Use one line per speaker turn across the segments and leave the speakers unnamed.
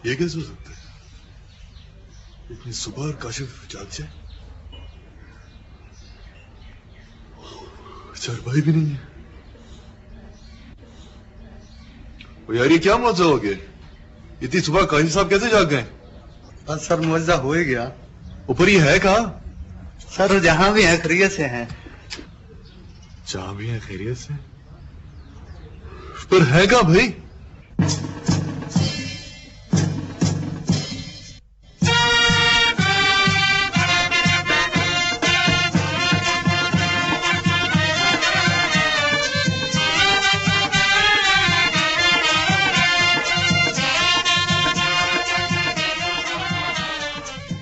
یہ کیسے ہو سکتا ہے؟ اتنی صبح اور کاشف جاگ جائے؟ چارپائی بھی نہیں ہے. یار یہ کیا معجزہ ہو گیا؟ اتنی صبح کاشف صاحب کیسے جاگ گئے؟
سر معجزہ ہو ہی گیا.
اوپر یہ ہے کہاں؟
سر جہاں بھی ہیں خیریت سے ہیں.
جہاں بھی ہیں خیریت سے؟ پر ہے کہاں بھائی؟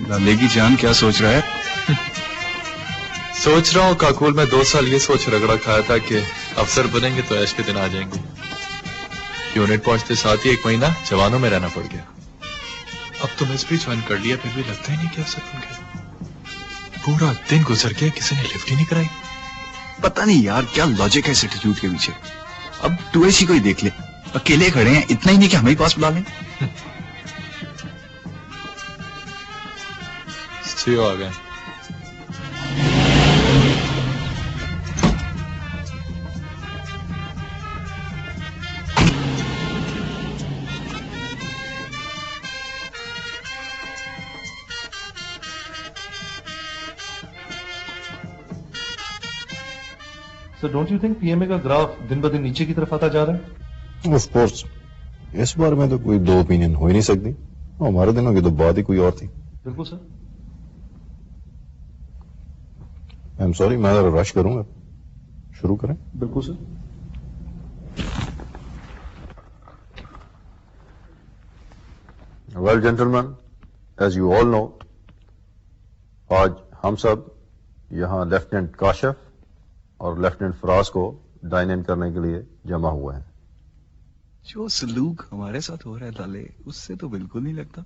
لالے کی جان کیا سوچ رہا ہے؟
سوچ رہا ہوں کاکول میں 2 سال یہ سوچ رگڑا کھایا تھا کہ افسر بنیں گے تو عیش کے دن آ جائیں گے. یونٹ پہنچتے ساتھ ہی 1 مہینہ جوانوں میں رہنا پڑ گیا. اب تو میں بھی جوائن کر لیا پھر بھی لگتا ہی نہیں کہ افسر بن گیا. پورا دن گزر گیا کسی نے لفٹ ہی نہیں کرائی.
پتہ نہیں یار کیا لاجک ہے اس ایٹیٹیوڈ کے پیچھے. اب 2AC کو ہی دیکھ لے, اکیلے کھڑے ہیں, اتنا ہی نہیں کہ ہمیں پاس بلا لیں.
سیو آ گئے.
So don't you think PMA کا گراف دن بدن نیچے کی طرف آتا جا رہا ہے؟
آف کورس اس بارے میں تو کوئی 2 اوپینین ہو ہی نہیں سکتی. ہمارے دنوں کی تو بات ہی کوئی اور تھی.
بالکل سر.
آئی ایم سوری, میں ذرا رش کروں گا. شروع کریں.
بالکل sir.
Well gentlemen, as you all know, آج ہم سب یہاں لیفٹیننٹ کاشف اور لیفٹیننٹ فراز کو ڈائن ان کرنے کے لیے جمع ہوئے ہیں.
جو سلوک ہمارے ساتھ ہو رہا ہے لالے, اس سے تو بالکل نہیں لگتا.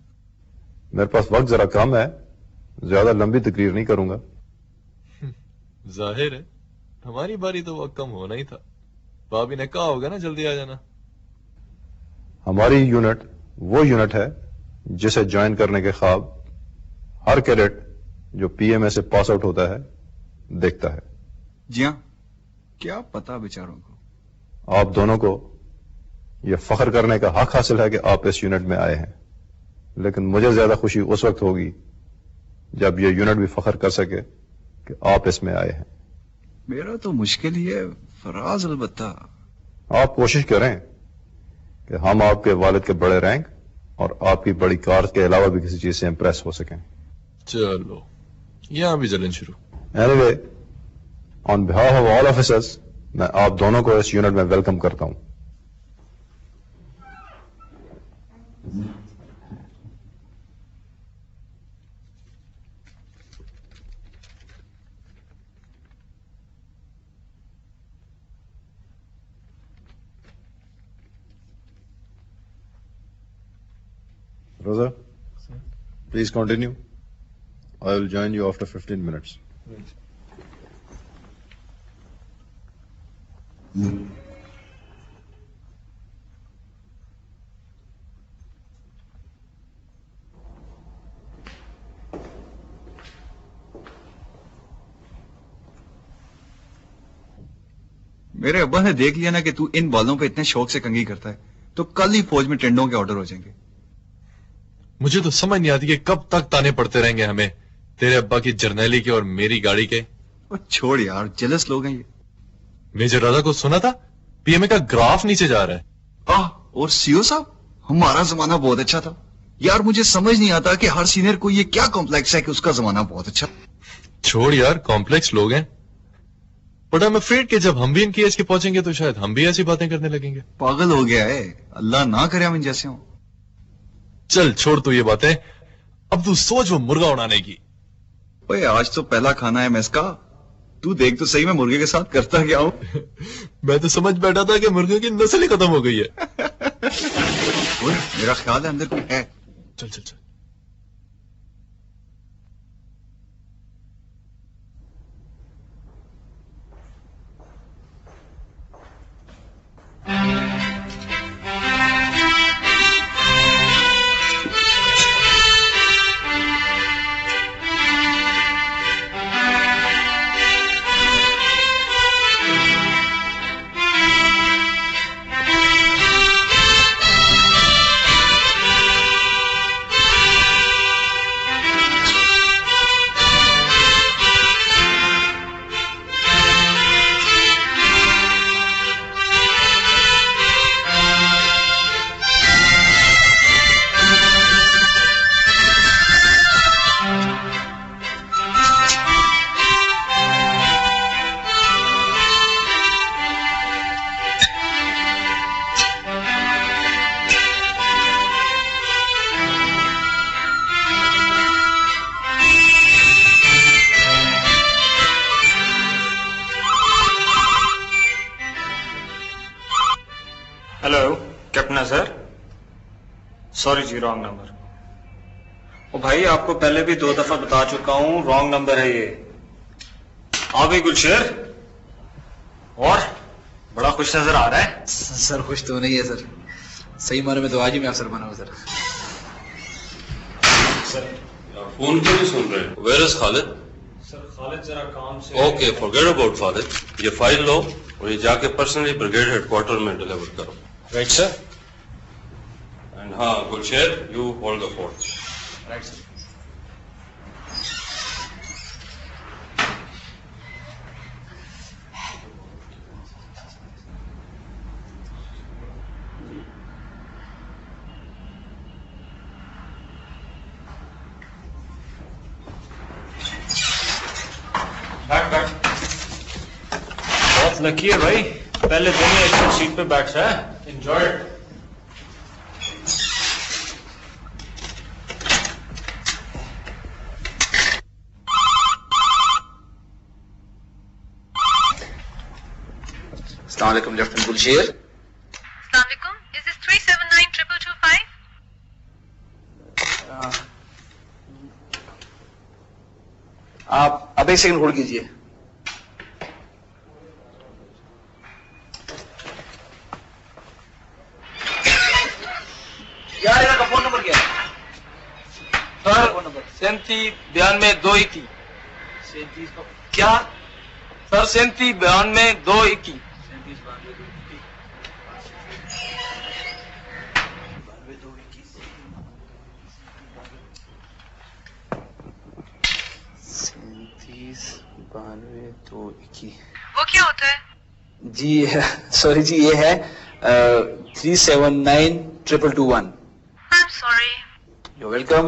میرے پاس وقت ذرا کم ہے, زیادہ لمبی تقریر نہیں کروں گا.
ظاہر ہے ہماری باری تو وقت کم ہونا ہی تھا. بابی نے کہا ہوگا نا جلدی آ جانا.
ہماری یونٹ وہ یونٹ ہے جسے جوائن کرنے کے خواب ہر کیڈٹ جو PMA سے پاس آؤٹ ہوتا ہے دیکھتا ہے.
جی ہاں, کیا پتا بیچاروں کو.
آپ دونوں کو یہ فخر کرنے کا حق حاصل ہے کہ آپ اس یونٹ میں آئے ہیں, لیکن مجھے زیادہ خوشی اس وقت ہوگی جب یہ یونٹ بھی فخر کر سکے کہ آپ اس میں آئے ہیں.
میرا تو مشکل ہی ہے فراز. البتہ
آپ کوشش کریں کہ ہم آپ کے والد کے بڑے رینک اور آپ کی بڑی کار کے علاوہ بھی کسی چیز سے امپریس ہو سکیں.
چلو یہاں بھی جلن شروع.
Any way, on behalf of all officers, میں آپ دونوں کو اس یونٹ میں ویلکم کرتا ہوں. Rosa, please continue. I will join you after 15 minutes.
میرے ابا نے دیکھ لیا نا کہ تو ان بالوں پہ اتنے شوق سے کنگھی کرتا ہے تو کل ہی فوج میں ٹینڈوں کے آرڈر ہو جائیں گے.
مجھے تو سمجھ نہیں آتی کہ کب تک تانے پڑتے رہیں گے ہمیں, تیرے ابا کی جرنیلی کے اور میری گاڑی کے.
اور چھوڑ یار, جلس لوگ ہیں یہ.
میجر رضا کو سنا تھا PMA کا گراف نیچے جا رہا ہے.
اور CO صاحب, ہمارا زمانہ بہت اچھا تھا یار. مجھے سمجھ نہیں آتا کہ ہر سینئر کو یہ کیا کمپلیکس ہے کہ اس کا زمانہ بہت اچھا.
چھوڑ یار, کمپلیکس لوگ ہیں, بٹ آئی ایم افریڈ کہ جب ہم بھی ان کی ایج کے پہنچیں گے تو شاید ہم بھی ایسی باتیں کرنے لگیں گے.
پاگل ہو گیا ہے, اللہ نہ کرے ہم ان جیسے ہوں.
چل چھوڑ تو یہ باتیں, اب تو سوچ وہ مرغا اڑانے کی.
اوے آج تو پہلا کھانا ہے میس کا, تو دیکھ تو صحیح میں مرغے کے ساتھ کرتا کیا ہوں.
میں تو سمجھ بیٹھا تھا کہ مرغے کی نسل ہی ختم ہو گئی ہے.
میرا خیال ہے اندر کوئی ہے.
چل چل چل.
ہے سر؟ سوری جی، رانگ نمبر. او بھائی آپ کو پہلے بھی 2 دفعہ بتا چکا ہوں، رانگ نمبر ہے یہ. آ گئی گلشیر، اور بڑا خوش نظر آ رہا ہے.
سر خوش تو نہیں ہے سر، صحیح معنی میں تو آج ہی میں افسر بنا ہوں سر.
فون کیوں نہیں سن رہے؟ ویئر از خالد؟
سر خالد ذرا کام سے.
اوکے فارگیٹ اباؤٹ خالد، یہ فائل لو اور یہ جا کے پرسنلی بریگیڈ ہیڈ کوارٹر میں ڈیلیور کرو.
Right sir.
اینڈ ہاں Gulsher, you hold the fort.
Right sir. بہت لکی ہے بھائی، پہلے دن ہی ایکسل شیٹ پہ بیٹھ رہا ہے. انجوائے.
السلام علیکم لیفٹیننٹ گلشیر.
السلام علیکم. Is this 379-2225?
آپ اب ایک سیکنڈ ہولڈ کیجیے. یار کا فون نمبر کیا ہے؟
سر 379221.
کیا؟
سر 379221.
وہ کیا ہوتا ہے؟
جی سوری جی، یہ ہے 379-2221.
I'm sorry.
You welcome.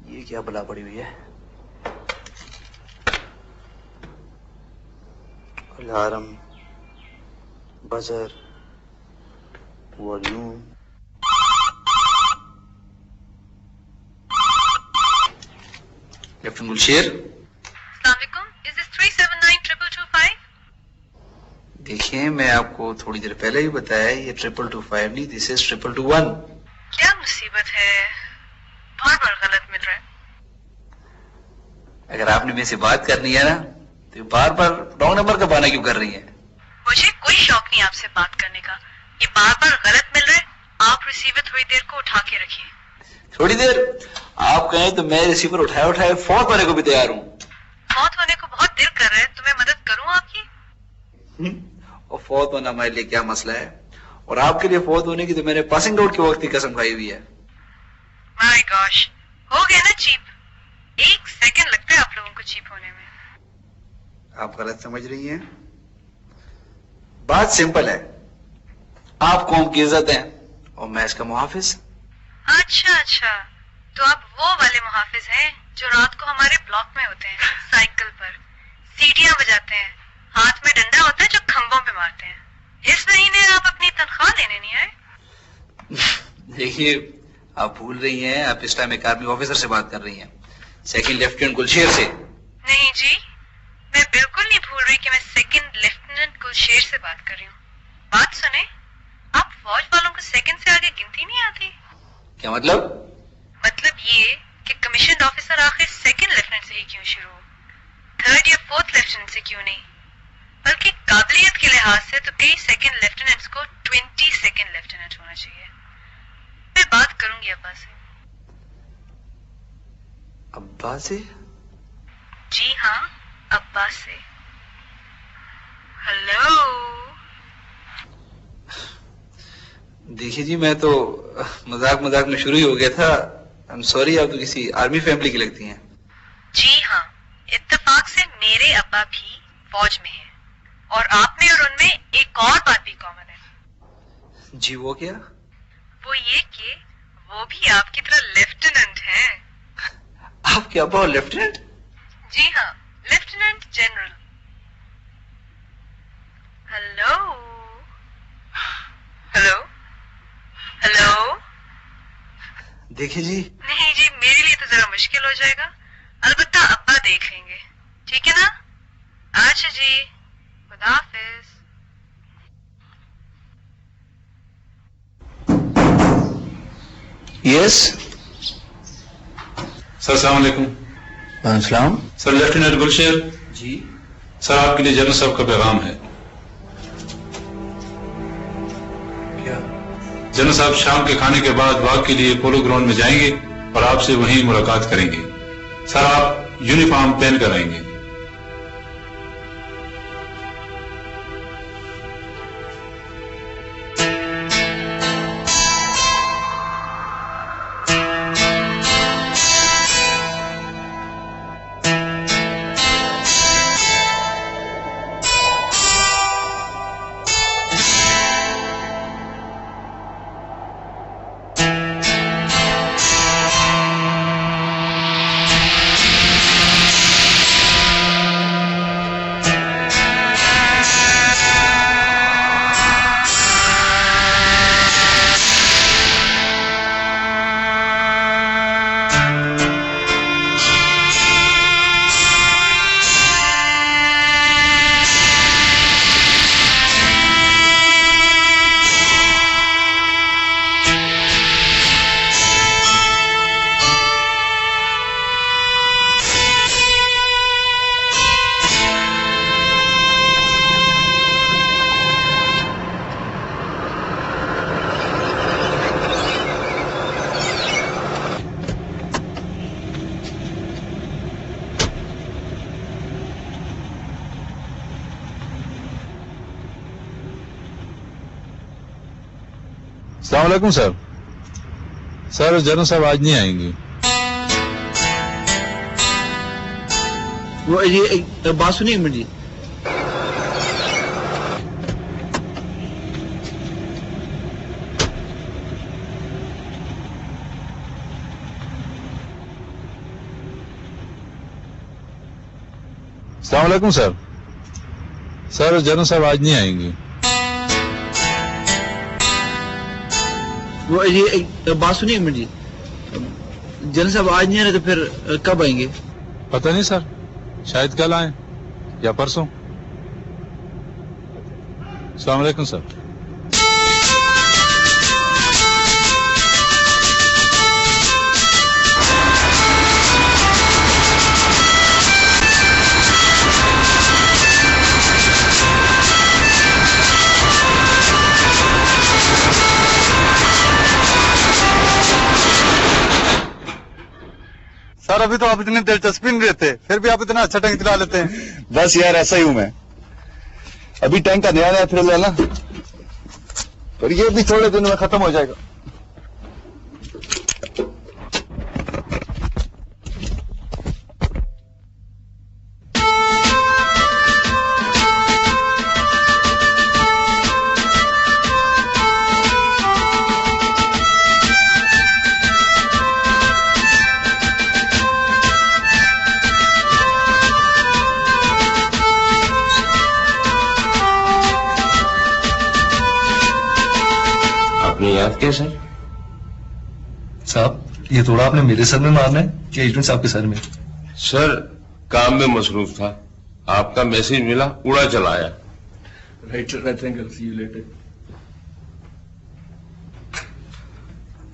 یہ کیا بلا پڑی ہوئی ہے؟ Alarm, buzzer, volume. لیفٹیننٹ گلشیر.
السلام علیکم. Is this 379-2225?
دیکھیں میں آپ کو تھوڑی دیر پہلے ہی بتایا یہ 2225 نہیں، دس از 2221.
کیا مصیبت ہے؟ بار بار غلط مل رہا ہے.
اگر آپ نے میرے سے بات کرنی ہے نا تو بار بار رانگ نمبر کا بہانہ کیوں کر رہی ہیں؟
مجھے کوئی شوق نہیں آپ سے بات کرنے کا. یہ بار بار غلط مل رہا ہے. آپ ریسیور تھوڑی دیر کو اٹھا کے رکھیے.
تھوڑی دیر آپ کہیں تو میں ریسیور اٹھائے فوت ہونے کو بھی تیار ہوں.
موت ہونے کو بہت دل کر رہا ہے. تمہیں مدد کروں آپ کی؟
اور فوت ہونا ہمارے لیے کیا مسئلہ ہے، اور آپ کے لیے فوت ہونے کی تو میں نے پاسنگ آؤٹ کے وقت کی قسم کھائی ہوئی ہے.
مائی گاش، ہو گیا نا چیپ. 1 سیکنڈ لگتا ہے آپ لوگوں کو چیپ ہونے میں.
آپ غلط سمجھ رہی ہیں. بات سمپل ہے، آپ قوم کی عزت ہیں اور میں اس کا محافظ.
اچھا، تو آپ وہ والے محافظ ہیں جو رات کو ہمارے بلاک میں ہوتے ہیں، سائیکل پر سیٹیاں بجاتے ہیں، ہاتھ میں ڈنڈا ہوتا ہے جو کھمبوں پہ مارتے ہیں. اس مہینے آپ اپنی تنخواہ دینے نہیں آئے؟
دیکھیے آپ بھول رہی ہیں، آپ اس ٹائم ایک آرمی آفیسر سے بات کر رہی ہیں، سیکنڈ لیفٹیننٹ گلشیر سے.
نہیں جی، میں بالکل نہیں بھول رہی کہ میں سیکنڈ لیفٹیننٹ گلشیر سے بات کر رہی ہوں. بات سنیں، آپ فوج والوں کو سیکنڈ سے آگے گنتی نہیں آتی.
کیا مطلب؟
مطلب یہ کہ کمیشنڈ آفیسر آخر سیکنڈ لیفٹیننٹ سے ہی کیوں شروع ہو، 3rd یا 4th لیفٹیننٹ سے کیوں نہیں؟ بلکہ قابلیت کے لحاظ سے تو کئی سیکنڈ لیفٹیننٹس کو 22nd لیفٹیننٹ ہونا چاہیے. میں بات کروں گی ابا سے.
ابا سے؟
جی ہاں، ابا سے. ہلو.
دیکھیے جی میں تو مذاق میں شروع ہی ہو گیا تھا. I'm sorry، آپ تو کسی آرمی فیملی کی لگتی ہیں.
جی ہاں، اتفاق سے میرے ابا بھی فوج میں ہیں، اور آپ میں اور ان میں ایک اور بات بھی کامن ہے.
جی وہ کیا؟
وہ یہ کہ وہ بھی آپ کی طرح لیفٹیننٹ ہیں.
آپ کے ابا لیفٹیننٹ؟
جی ہاں، lieutenant general. Hello hello hello.
دیکھیے جی.
نہیں جی، میرے لیے تو ذرا مشکل ہو جائے گا. البتہ ابا دیکھ لیں گے، ٹھیک ہے نا؟ अच्छा जी, खुदा हाफिज।
यस
सर, अस्सलाम वालेकुम।
सलाम।
सर, लेफ्टिनेंट गुलशेर
जी।
सर, आपके लिए जनरल साहब का पैगाम है।
क्या?
जनरल साहब शाम के खाने के बाद वॉक के लिए पोलो ग्राउंड में जाएंगे और आपसे वहीं मुलाकात करेंगे। सर, आप यूनिफॉर्म पहन कर आएंगे।
अस्सलाम वालेकुम सर। सर, जनरल साहब आज नहीं आएंगे।
वो ये बात सुनिए एक मिनट जी।
अस्सलाम वालेकुम सर। सर, जनरल साहब आज नहीं आएंगे।
वो ये बात सुनिए एक मिनट जी। जनरल साहब आज नहीं आ रहे तो फिर कब आएंगे?
पता नहीं सर, शायद कल आए या परसों। अस्सलाम वालेकुम सर।
सर, अभी तो आप इतनी दिलचस्पी नहीं लेते, फिर भी आप इतना अच्छा टैंक चला लेते हैं।
बस यार, ऐसा ही हूं मैं। अभी टैंक का नया नया थ्रिल है ना, पर ये भी थोड़े दिन में खत्म हो जाएगा।
याद क्या सर?
साहब, ये थोड़ा आपने मेरे सर में मारना है कि एजेंट साहब के सर में?
सर, काम में मसरूफ था, आपका मैसेज मिला, उड़ा चला आया।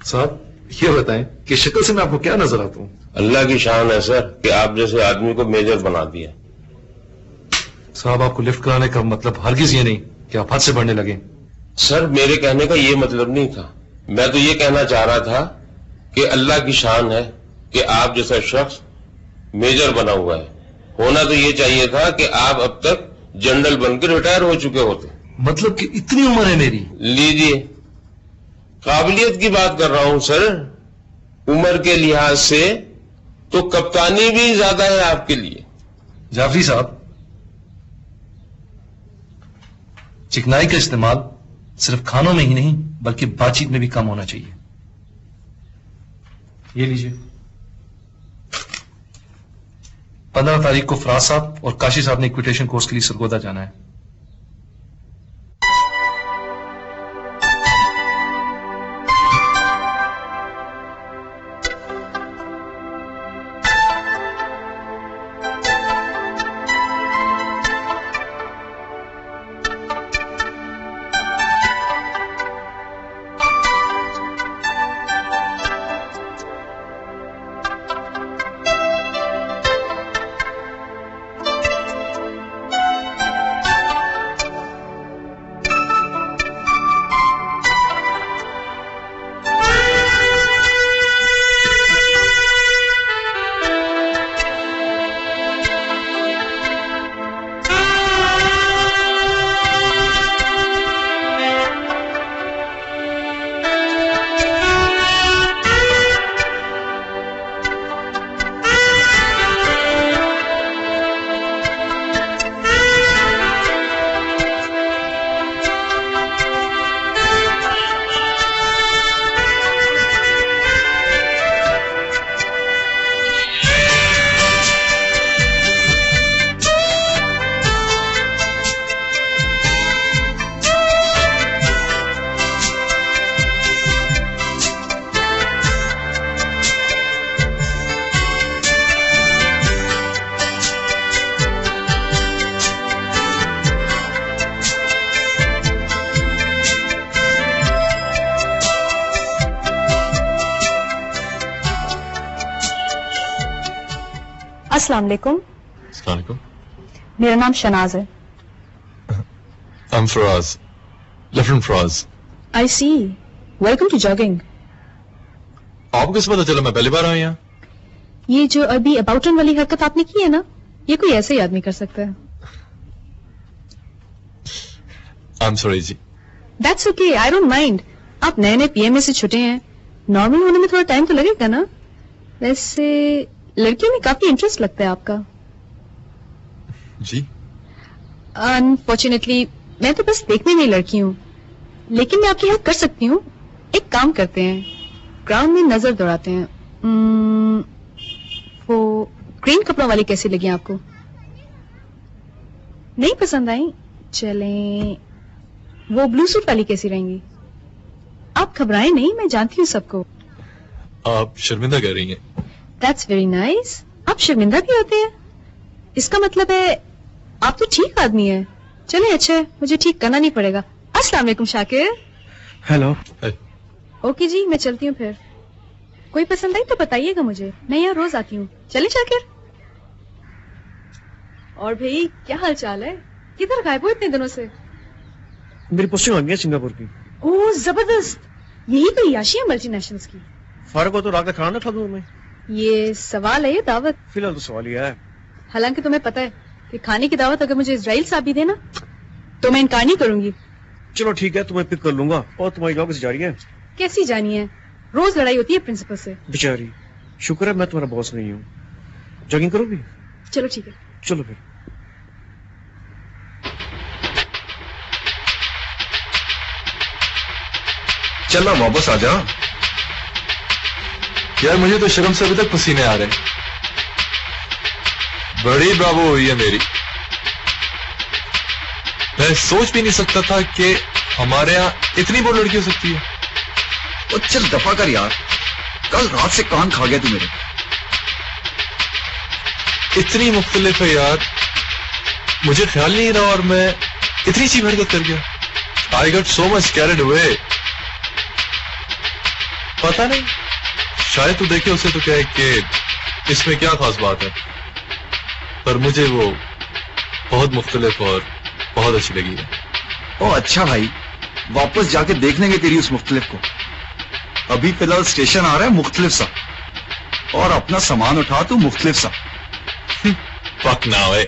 साहब, ये बताएं कि शक्ल से मैं आपको क्या नजर आता हूँ?
अल्लाह की शान है सर कि आप जैसे आदमी को मेजर बना दिया।
साहब, आपको लिफ्ट कराने का मतलब हरगिज ये नहीं कि आप हद से बढ़ने लगे।
सर, मेरे कहने का ये मतलब नहीं था। मैं तो ये कहना चाह रहा था कि अल्लाह की शान है कि आप जैसा शख्स मेजर बना हुआ है। होना तो ये चाहिए था कि आप अब तक जनरल बनकर रिटायर हो चुके होते।
मतलब कि इतनी उम्र है मेरी?
लीजिए, काबिलियत की बात कर रहा हूं सर। उम्र के लिहाज से तो कप्तानी भी ज्यादा है आपके लिए।
जाफरी साहब, चिकनाई का इस्तेमाल सिर्फ खानों में ही नहीं बल्कि बातचीत में भी कम होना चाहिए। ये लीजिए, 15 तारीख को फराज साहब और काशी साहब ने इक्विटेशन कोर्स के लिए सरगोदा जाना है।
السلام علیکم.
السلام علیکم.
میرا نام شناز ہے.
I'm Faraz. Lieutenant Faraz.
I see. Welcome to jogging.
آپ کو کس پتا چلا میں پہلی بار آیا یہاں؟
یہ جو ابھی اباؤٹ ٹرن والی حرکت آپ نے کی ہے نا, یہ کوئی ایسے ہی آدمی کر سکتا ہے.
I'm sorry G.
That's okay. I don't mind. آپ نئے نئے پی ایم اے سے چھٹے ہیں, نارمل ہونے میں تھوڑا ٹائم تو لگے گا نا. ویسے لڑکیوں میں کافی انٹرسٹ لگتا ہے آپ کا.
جی
انفارچونیٹلی میں تو بس دیکھنے میں لڑکی ہوں, لیکن میں آپ کی ہیلپ کر سکتی ہوں. ایک کام کرتے ہیں, گراؤنڈ میں نظر دوڑاتے ہیں. وہ گرین کپڑوں والی کیسی لگی آپ کو؟ نہیں پسند آئی؟ چلیں وہ بلو سوٹ والی کیسی رہیں گی؟ آپ گھبرائیں نہیں, میں جانتی ہوں سب کو.
آپ شرمندہ کر رہی ہیں.
That's very nice. آپ شرمندہ بھی ہوتے ہیں, اس کا مطلب ہے آپ تو ٹھیک آدمی ہیں. چلیں اچھا ہے, مجھے ٹھیک کرنا نہیں پڑے گا. السلام علیکم شاکر.
ہیلو.
اوکے جی, میں چلتی ہوں پھر. کوئی پسند آئی تو بتائیے گا مجھے, میں یہاں روز آتی ہوں. چلیں شاکر. اور بھائی کیا حال چال ہے؟ کدھر غائب ہو اتنے دنوں سے؟
میری پوسٹنگ آ گئی ہے سنگاپور کی.
اوہ زبردست, یہی تو عیاشی ہے ملٹی نیشنلز کی.
فارغ ہو تو رات کا کھانا نہ کھا دوں میں.
یہ سوال ہے, یہ دعوت؟
فی الحال تو سوال یہ ہے.
حالانکہ تمہیں پتہ ہے کہ کھانے کی دعوت اگر مجھے اسرائیل صاحب بھی دینا تو میں انکار نہیں کروں گی.
چلو ٹھیک ہے, تمہیں پک کر لوں گا. اور تمہاری جاب کیسے جاری ہے؟
کیسی جانی ہے, روز لڑائی ہوتی ہے پرنسپل سے.
بیچاری, شکر ہے میں تمہارا باس نہیں ہوں. جاگنگ کرو گی؟
چلو ٹھیک ہے.
چلو پھر.
چلا واپس آ جا.
یار مجھے تو شرم سے ابھی تک پسینے آ رہے ہیں. بڑی برابو ہوئی ہے میری. میں سوچ بھی نہیں سکتا تھا کہ ہمارے یہاں اتنی بڑی لڑکی ہو سکتی ہے.
چل دفع کر یار, کل رات سے کان کھا گیا تو میرے.
اتنی مختلف ہے یار, مجھے خیال نہیں رہا اور میں اتنی سی حرکت کر گیا. آئی گٹ سو مچ کیریڈ ہوئے. پتا نہیں, شاید تو دیکھے اسے تو کہے کہ اس میں کیا خاص بات ہے, پر مجھے وہ بہت مختلف اور بہت اچھی لگی ہے.
او اچھا بھائی, واپس جا کے دیکھ لیں گے تیری اس مختلف کو. ابھی فی الحال اسٹیشن آ رہا ہے مختلف سا, اور اپنا سامان اٹھا تو مختلف سا.
پک نہ ہوئے.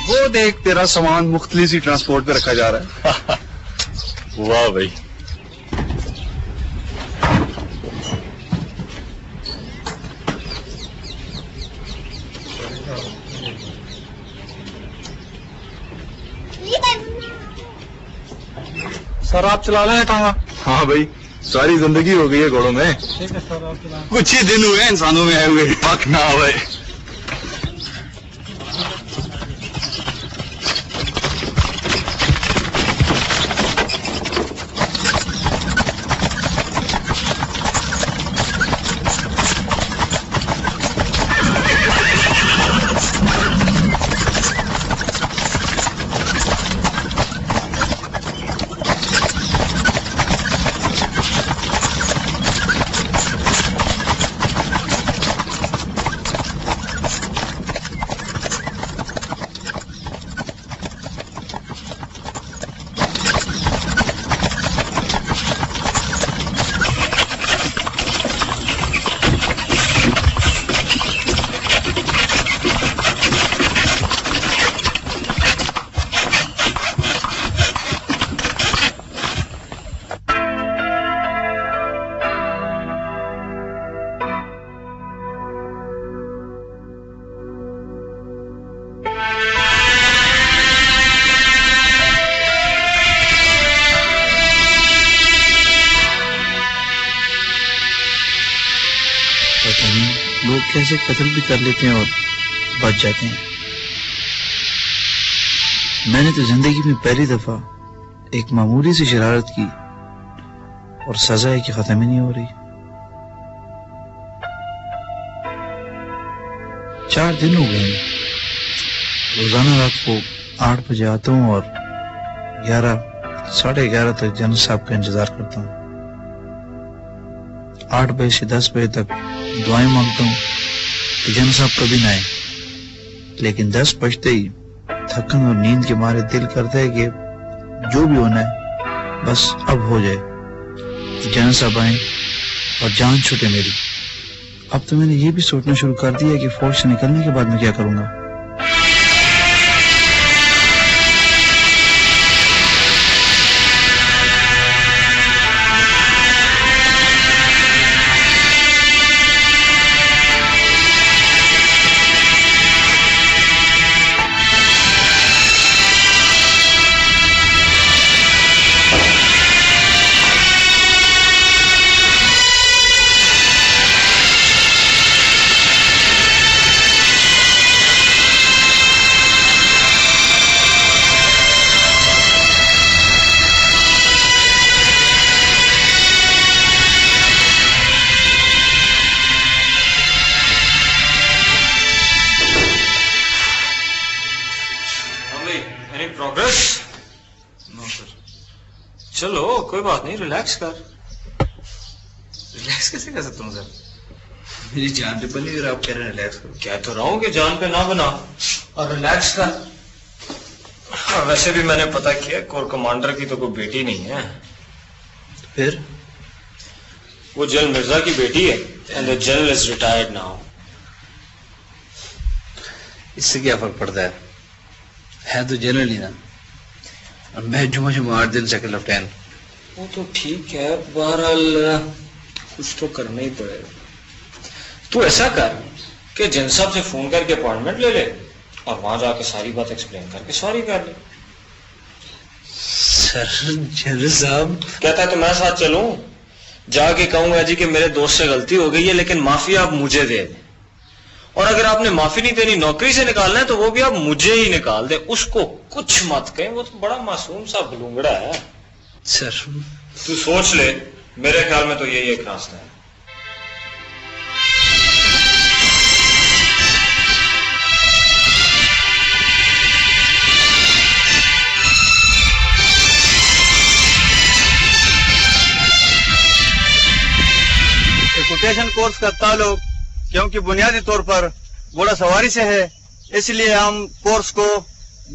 وہ دیکھ تیرا سامان مختلف سی ٹرانسپورٹ پہ رکھا جا رہا ہے.
واہ بھائی.
سر آپ چلا رہے ہیں ٹانگا؟
ہاں بھائی, ساری زندگی ہو گئی ہے گھوڑوں میں, کچھ ہی دن ہوئے انسانوں میں آئے ہوئے.
پک نہ ہوئے.
لوگ کیسے قتل بھی کر لیتے ہیں اور بچ جاتے ہیں. میں نے تو زندگی میں پہلی دفعہ ایک معمولی سی شرارت کی اور سزا ہے کہ ختم ہی نہیں ہو رہی. 4 دن ہو گئے ہیں.
रोजाना रात को 8 बजे आता हूँ और 11, 11:30 तक जनरल साहब का इंतजार करता हूँ। 8 बजे से 10 बजे तक दुआएं मांगता हूँ कि जनरल साहब कभी ना आए, लेकिन 10 बजते ही थकन और नींद के मारे दिल करता है कि जो भी होना है बस अब हो जाए, जनरल साहब आए और जान छूटे मेरी। अब तो मैंने ये भी सोचना शुरू कर दिया कि फौज से निकलने के बाद मैं क्या करूंगा।
चलो कोई बात नहीं, रिलैक्स कर।
रिलैक्स कैसे कर सकता हूँ सर? मेरी जान पे बनी और आप कह रहे हैं रिलैक्स करो।
कह तो रहा हूँ कि जान पे ना बना और रिलैक्स कर। और वैसे भी मैंने पता किया कोर कमांडर की तो कोई बेटी नहीं है।
फिर
वो जनरल मिर्जा की बेटी है and the general is retired now.
इससे क्या फर्क पड़ता है तो जनरल ही ना, और मैं जुमा 8 दिन सेकंड लेफ्टिनेंट।
वो तो ठीक है, बहरहाल कुछ तो करना ही पड़ेगा। तू ऐसा कर कि जनरल साहब से फोन करके अपॉइंटमेंट ले ले और वहां जाके सारी बात एक्सप्लेन करके सॉरी कर ले।
सर जनरल साहब
कहता है तो मैं साथ चलूं? जाके कहूंगा जी कि मेरे दोस्त से गलती हो गई है लेकिन माफी आप मुझे दे दें, और अगर आपने माफी नहीं देनी, नौकरी से निकालना है तो वो भी आप मुझे ही निकाल दें। उसको कुछ मत कहें, वो तो बड़ा मासूम सा बलूंगड़ा है।
सर
तू सोच ले, मेरे ख्याल में तो यही एक रास्ता है।
कोटेशन कोर्स का ताल्लुक क्योंकि बुनियादी तौर पर घोड़ा सवारी से है, इसलिए हम कोर्स को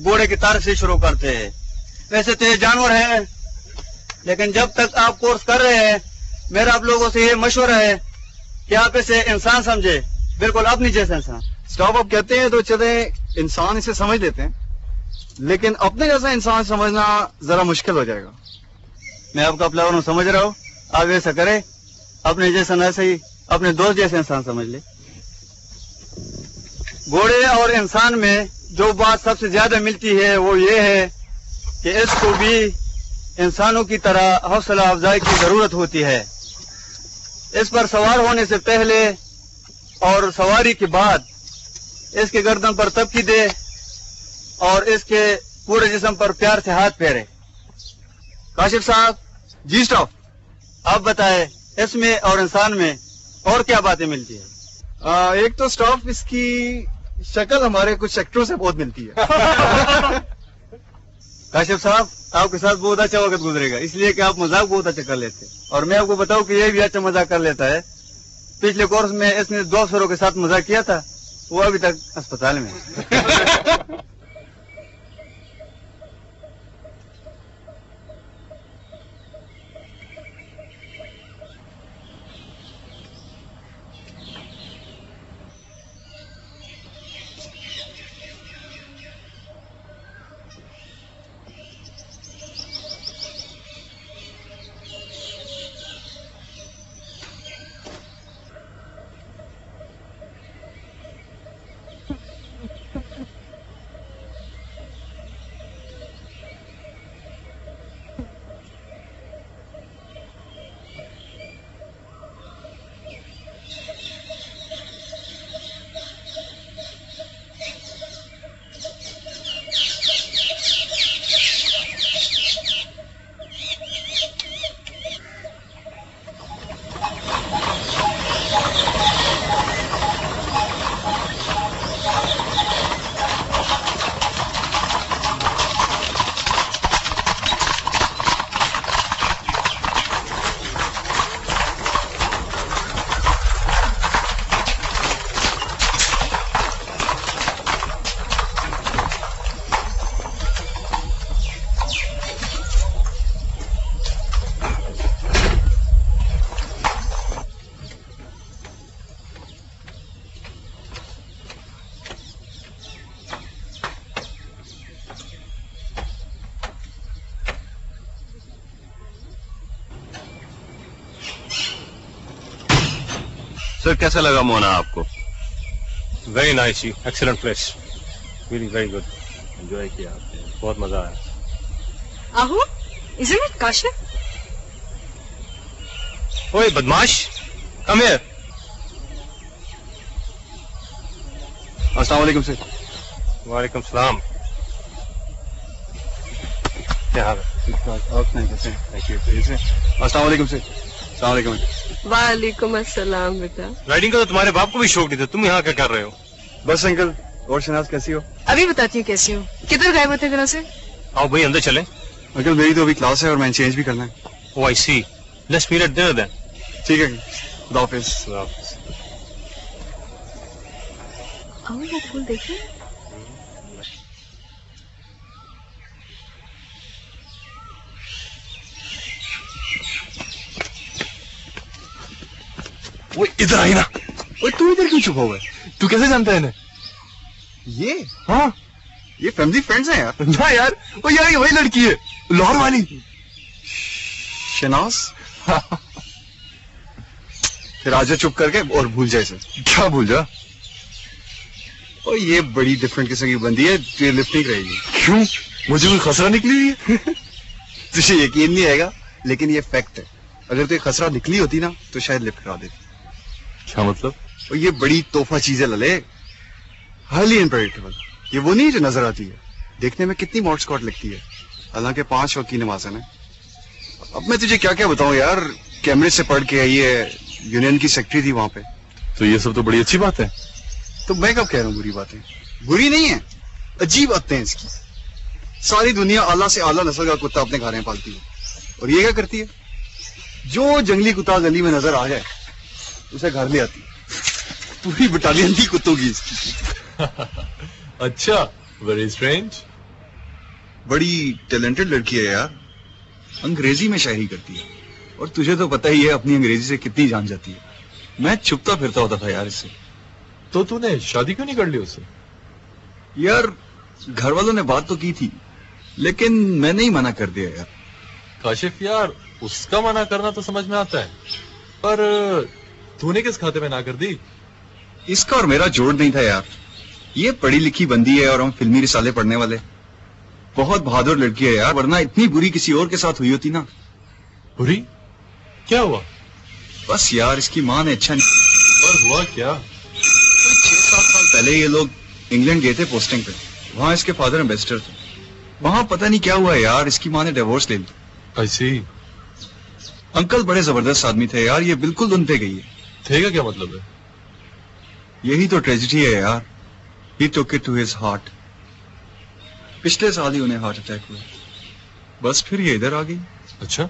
घोड़े की तारीफ से शुरू करते हैं। वैसे तो ये जानवर है, लेकिन जब तक आप कोर्स कर रहे हैं मेरा आप लोगों से ये मशवरा है कि आप इसे इंसान समझे, बिल्कुल अपनी जैसा इंसान।
स्टाफ आप कहते हैं तो चले इंसान इसे समझ लेते हैं, लेकिन अपने जैसा इंसान समझना जरा मुश्किल हो जाएगा।
मैं आपका प्लान समझ रहा हूँ, आप ऐसा करें, अपने जैसा न सही अपने दोस्त जैसे इंसान समझ ले। घोड़े और इंसान में जो बात सबसे ज्यादा मिलती है वो ये है कि इसको भी इंसानों की तरह हौसला अफजाई की जरूरत होती है। इस पर सवार होने से पहले और सवारी के बाद इसके गर्दन पर तबकी दे और इसके पूरे जिस्म पर प्यार से हाथ फेरे। काशिफ साहब।
जी स्टाफ।
आप बताएं इसमें और इंसान में और क्या बातें मिलती है?
एक तो स्टाफ इसकी शक्ल हमारे कुछ सेक्टरों से बहुत मिलती है।
काशिफ साहब आपके साथ बहुत अच्छा वक्त गुजरेगा, इसलिए कि आप मजाक बहुत अच्छा कर लेते हैं, और मैं आपको बताऊं कि ये भी अच्छा मजाक कर लेता है। पिछले कोर्स में इसने 2 अफसरों के साथ मजाक किया था, वो अभी तक अस्पताल में है।
सर कैसा लगा मोना आपको?
वेरी नाइस जी, excellent place, really very good, enjoy किया आपने, बहुत मजा आया।
आहो, isn't it Kashif?
ओए बदमाश, कम हियर।
अस्सलाम वालेकुम सर।
वालेकुम सलाम। क्या हाल है?
Thank you. अस्सलाम वालेकुम सर। अस्सलाम वालेकुम।
वालेकुम अस्सलाम बेटा।
राइडिंग का तो तुम्हारे बाप को भी शौक नहीं था, तुम यहाँ क्या कर रहे हो?
बस अंकल। और शनाज कैसी हो?
अभी बताती हूँ कैसी हूँ। किधर गए थे जरा से?
आओ भाई अंदर चलें।
अंकल मेरी तो अभी क्लास है और मैंने चेंज भी करना है।
Oh I see, let's meet at dinner then.
ठीक है, खुदा हाफिज।
आओ वो फूल देखिए।
वो इधर आई ना। वो तू इधर क्यों छुपा हुआ है? तू कैसे जानता है इन्हें? ये? हाँ, ये फैमिली फ्रेंड्स हैं यार। ना यार, वो यार ये वही लड़की है, लाहौर वाली शनाज। फिर आजा चुप करके और भूल जाए इसे। क्या भूल जा? और ये बड़ी डिफरेंट किस्म की बंदी है, तुझे लिफ्ट नहीं करेगी। क्यों? मुझे कोई खसरा निकली हुई है? तुझे यकीन नहीं आएगा, लेकिन ये फैक्ट है। अगर तुझे खसरा निकली होती ना तो शायद लिफ्ट करा देती। क्या मतलब? और ये बड़ी तोहफा चीज है लले, हाईली अनप्रेडिक्टेबल। ये वो नहीं जो नजर आती है, देखने में कितनी मॉड स्कॉट लगती है, हालांकि 5 वक्त की नमाज़न है। अब मैं तुझे क्या क्या बताऊं यार, कैमरे से पढ़ के आई है, यूनियन की सेक्रेटरी थी वहां पे। तो ये सब तो बड़ी अच्छी बात है। तो मैं कब कह रहा हूँ बुरी बातें? बुरी नहीं है, अजीब बातें हैं इसकी। सारी दुनिया आला से आला नस्ल का कुत्ता अपने घर में पालती है, और ये क्या करती है? जो जंगली कुत्ता गली में नजर आ जाए उसे घर ले आती है। पूरी बटालियन थी कुत्तों की इसकी।
अच्छा, वेरी स्ट्रेंज।
बड़ी टैलेंटेड लड़की है यार, अंग्रेजी में शायरी करती है, और तुझे तो पता ही है अपनी अंग्रेजी से कितनी जान जाती है। मैं छुपता फिरता होता था यार इससे।
तो तूने शादी क्यों नहीं कर ली उससे?
यार घर वालों ने बात तो की थी, लेकिन मैंने ही मना कर दिया यार।
काशिफ यार, उसका मना करना तो समझ में आता है, पर तूने किस खाते में ना कर दी?
इसका और मेरा जोड़ नहीं था यार। ये पढ़ी लिखी बंदी है और हम फिल्मी रिसाले पढ़ने वाले। बहुत बहादुर लड़की है यार, वरना इतनी बुरी किसी और के साथ हुई होती ना।
बुरी? क्या हुआ?
बस यार इसकी माँ ने अच्छा नहीं।
और हुआ क्या?
6-7 साल पहले ये लोग इंग्लैंड गए थे पोस्टिंग पे। वहां इसके फादर एम्बेसडर थे। वहां पता नहीं क्या हुआ यार, इसकी माँ ने डिवोर्स ले ली।
I see।
अंकल बड़े जबरदस्त आदमी थे यार, ये बिल्कुल उन पे गई है।
थे का क्या मतलब है?
यही तो ट्रेजेडी है यार। He took it to his heart। पिछले साल ही उन्हें हार्ट अटैक हुआ, बस फिर ये इधर आ गई।
अच्छा,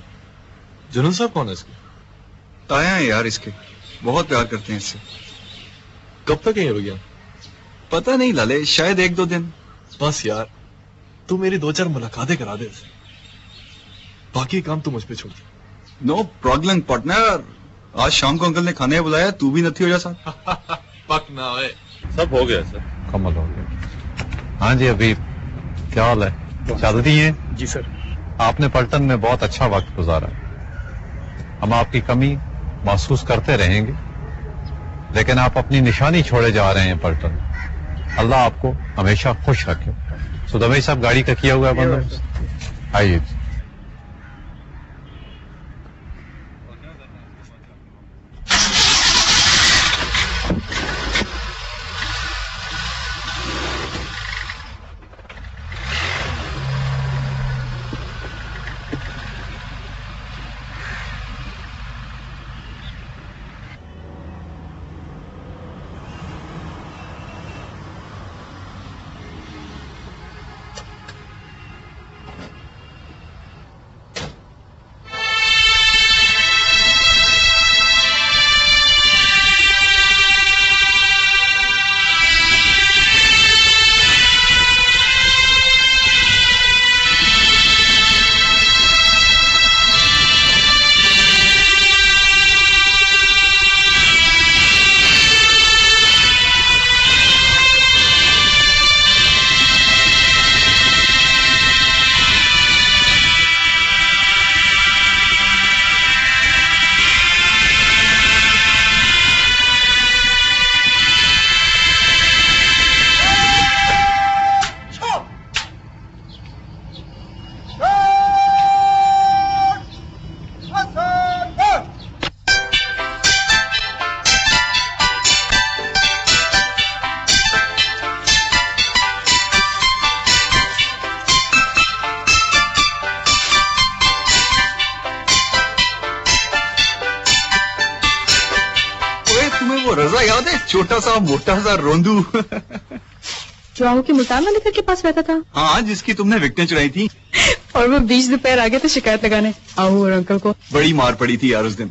जुनून साहब कौन है इसके?
ताया है यार इसके, बहुत प्यार करते हैं इससे।
कब तक है ये भैया?
पता नहीं लाले, शायद 1-2 दिन।
बस यार, तू मेरी 2-4 मुलाकातें करा दे इसे। बाकी काम तू मुझ पे छोड़ दे।
No problem partner. आज शाम को अंकल ने खाने बुलाया, तू भी नथी हो जा साथ।
पक ना होए। सब हो गया सर।
कमल हो गया। हाँ जी, अभी क्या हाल है? चलती हैं?
जी सर।
आपने पलटन में बहुत अच्छा वक्त गुजारा। हम आपकी कमी महसूस करते रहेंगे, लेकिन आप अपनी निशानी छोड़े जा रहे हैं पलटन। अल्लाह आपको हमेशा खुश रखे। सुदमे साहब, गाड़ी का किया हुआ है बंदोबस्त? आइए।
तुम्हें वो रजा याद है, छोटा सा मोटा सा रोंदू?
जो आहू के मुल्तान वाले घर के पास रहता था?
हाँ, जिसकी तुमने विकटें चुराई थी।
और वो बीच दोपहर आ गए थे शिकायत लगाने आहू और अंकल को।
बड़ी मार पड़ी थी यार उस दिन।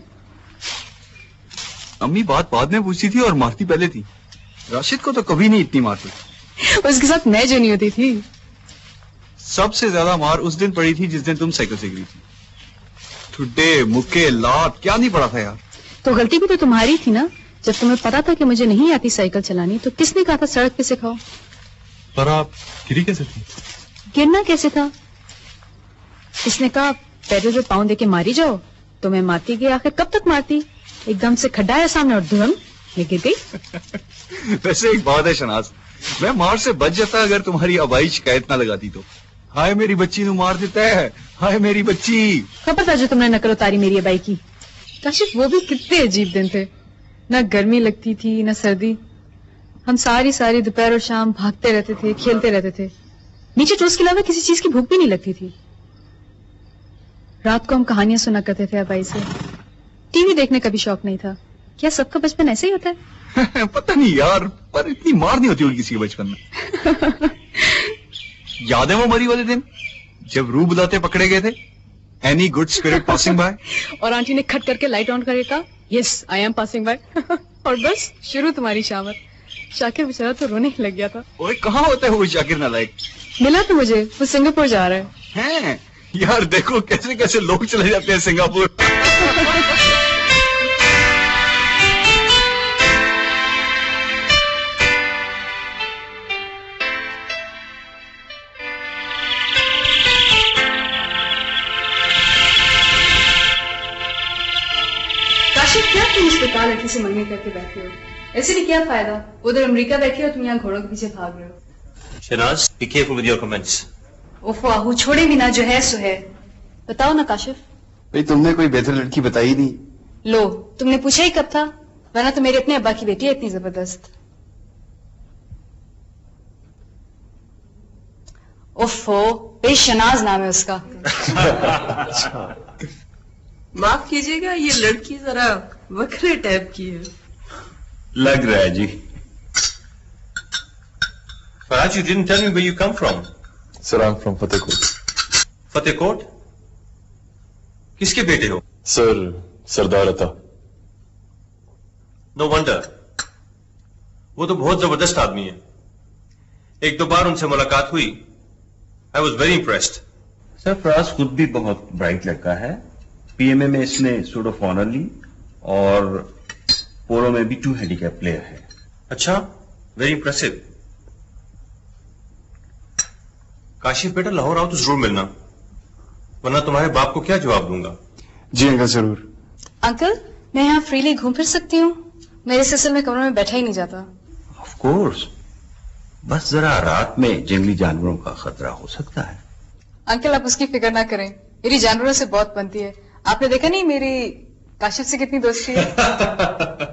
अम्मी बात बाद में पूछती थी और मारती पहले थी। राशिद को तो कभी नहीं इतनी मारती।
उसके साथ मैं जो नहीं होती थी।
सबसे ज्यादा मार उस दिन पड़ी थी जिस दिन तुम साइकिल सीख रही थी। ठुड्डे, मुक्के, लात, क्या नहीं पड़ा था यार।
तो गलती भी तो तुम्हारी थी ना। जब तुम्हें पता था कि मुझे नहीं आती साइकिल चलानी तो किसने कहा था सड़क पे सिखाओ?
पर आप गिरी कैसे थी?
गिरना कैसे था? किसने कहा पैदल पे पाँव देके मारी जाओ? तो मैं मारती गई, आखिर कब तक मारती? एकदम से खड्डा है सामने और धुरम मैं गिर गई।
वैसे एक बात है शनाज, मैं मार से बच जाता अगर तुम्हारी आबाई शिकायत ना लगाती तो। हाय मेरी बच्ची नू मार देता है, हाय मेरी बच्ची।
खबर था जो तुमने नकल उतारी मेरी अबाई की। काशिफ वो भी कितने अजीब दिन थे, ना गर्मी लगती थी ना सर्दी। हम सारी दोपहर और शाम भागते रहते थे, खेलते रहते थे। नीचे टोस्ट के अलावा किसी चीज की भूख भी नहीं लगती थी। रात को हम कहानियां सुना करते थे अबाई से। टीवी देखने का भी शौक नहीं था। क्या सबका बचपन ऐसे ही होता है?
पता नहीं यार, पर इतनी मार नहीं होती होगी किसी के बचपन में। याद है वो मरी वाले दिन जब रूह बुलाते पकड़े गए थे? Any good spirit passing by?
और आंटी ने खट करके लाइट ऑन करके कहा yes I am passing by. और बस शुरू तुम्हारी शामत। शाकिर बेचारा तो रोने ही लग गया था।
ओए कहाँ होता है वो शाकिर नालायक?
मिला तो मुझे, वो सिंगापुर जा रहा है।
हैं यार, देखो कैसे कैसे लोग चले जाते हैं सिंगापुर।
क्या तुम इस बेकार लड़की से मंगनी करके बैठे हो? ऐसे भी क्या फायदा? उधर अमेरिका बैठे हो, तुम यहाँ घोड़ों के पीछे भाग रहे हो।
Shehnaaz, be careful with your comments.
ओफो आहू, छोड़े भी ना, जो है सो है। बताओ ना काशिफ।
भाई तुमने कोई बेहतर लड़की बताई नहीं।
लो, तुमने पूछा ही कब था? वरना तो मेरे अपने अब्बा की बेटी है इतनी जबरदस्त। ओफो, बेशनाज नाम है उसका।
माफ कीजिएगा, ये लड़की जरा वखरे टाइप की है।
लग रहा है जी। Faraj, you didn't tell me where you come from.
Sir, I'm from Fatehkot.
फतेहकोट? किसके बेटे हो?
Sir, सरदार अता।
No wonder. वो तो बहुत जबरदस्त आदमी है। एक दो बार उनसे मुलाकात हुई। I was very impressed.
Sir, Faraz खुद भी बहुत ब्राइट लड़का है। पीएमए में इसने सूट ऑफ ऑनर ली और पोलो में भी 2 हैंडीकैप प्लेयर है।
अच्छा, वेरी इंप्रेसिव। काशिफ बेटा, लाहौर आओ तो जरूर मिलना, वरना तुम्हारे बाप को क्या जवाब दूंगा।
जी अंकल जरूर।
अंकल, मैं यहाँ फ्रीली घूम फिर सकती हूँ? मेरे सिलसिले में कमरे में बैठा ही नहीं जाता।
ऑफ कोर्स, बस जरा रात में जंगली जानवरों का खतरा हो सकता है।
अंकल आप उसकी फिक्र ना करें, मेरी जानवरों से बहुत बनती है। आपने देखा नहीं मेरी काशिफ से कितनी दोस्ती है।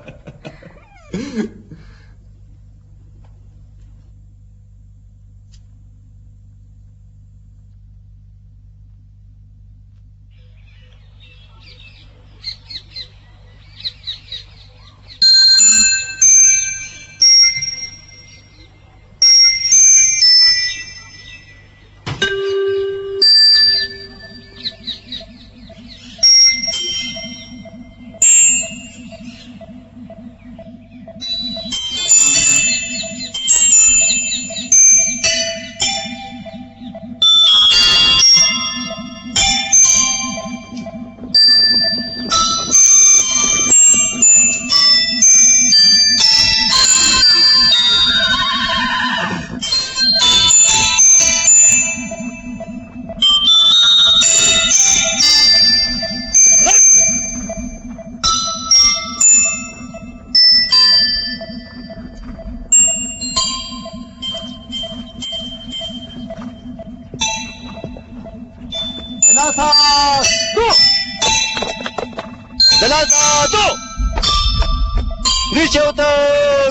नीचे उतर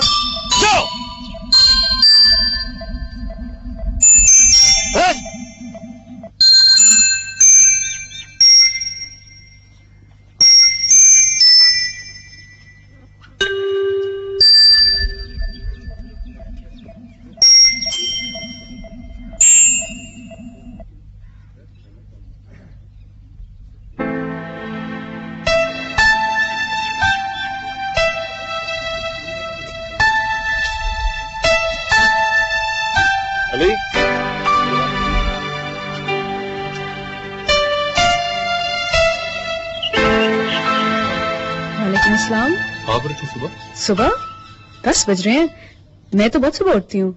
जाओ।
علی
وعلیکم السلام.
آپ اٹھتی صبح؟
صبح 10 بج رہے ہیں. میں تو بہت صبح اٹھتی ہوں.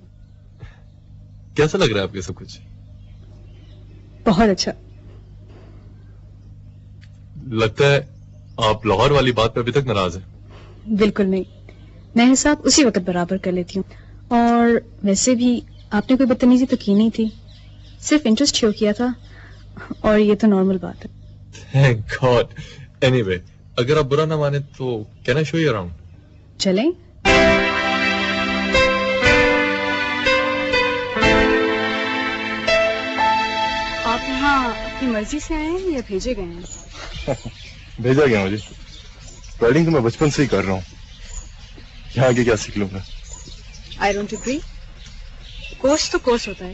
کیسا لگ رہا ہے آپ کے سب کچھ؟
بہت اچھا.
لگتا ہے آپ لاہور والی بات پہ ابھی تک ناراض ہیں.
بالکل نہیں, میں حساب اسی وقت برابر کر لیتی ہوں. اور ویسے بھی آپ نے کوئی بدتمیزی تو کی نہیں تھی, صرف انٹرسٹ شو کیا تھا, اور یہ تو نارمل بات ہے.
Thank God. اینی وے, اگر آپ برا نہ مانے تو can I show you around?
چلیں. آپ یہاں اپنی مرضی سے آئے ہیں یا بھیجے گئے ہیں؟
بھیجا گیا مجھے. رائڈنگ تو میں بچپن سے ہی کر رہا ہوں, یہاں آگے کیا سیکھ لوں گا.
I don't agree. کورس تو کورس ہوتا ہے.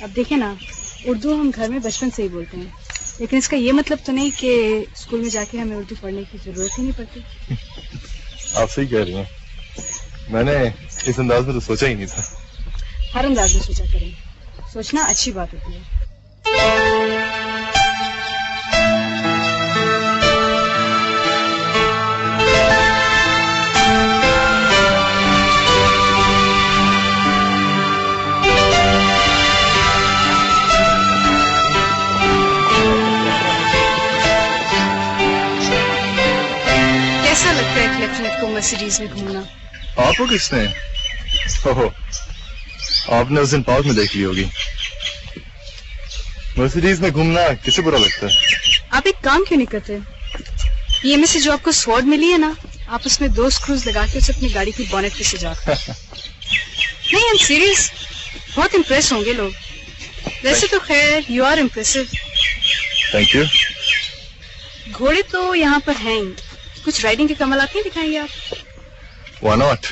اب دیکھیں نا, اردو ہم گھر میں بچپن سے ہی بولتے ہیں, لیکن اس کا یہ مطلب تو نہیں کہ اسکول میں جا کے ہمیں اردو پڑھنے کی ضرورت ہی نہیں پڑتی.
آپ صحیح کہہ رہی ہیں, میں نے اس انداز میں تو سوچا ہی نہیں تھا.
ہر انداز میں سوچا کریں, سوچنا اچھی بات ہوتی ہے. کیسا لگتا ہے لیفٹیننٹ کو مرسیڈیز میں گھومنا؟
آپ کو کس نے؟ اوہ, آپ نے اس دن پارک میں دیکھ لی ہوگی. مرسیڈیز میں گھومنا کسے برا لگتا ہے؟
آپ ایک کام کیوں نہیں کرتے؟ یہ میں سے جو آپ کو سوارڈ ملی ہے نا, آپ اس میں 2 سکروز لگا کے اسے اپنی گاڑی کی بونٹ پہ سجاتے. نہیں, آئی ایم سیریس. بہت امپریس ہوں گے لوگ. ویسے تو خیر you are impressive.
Thank you.
گھوڑے تو یہاں پر ہیں ہی. کچھ رائڈنگ کے کمالات نہیں دکھائیں گے آپ؟
Why not.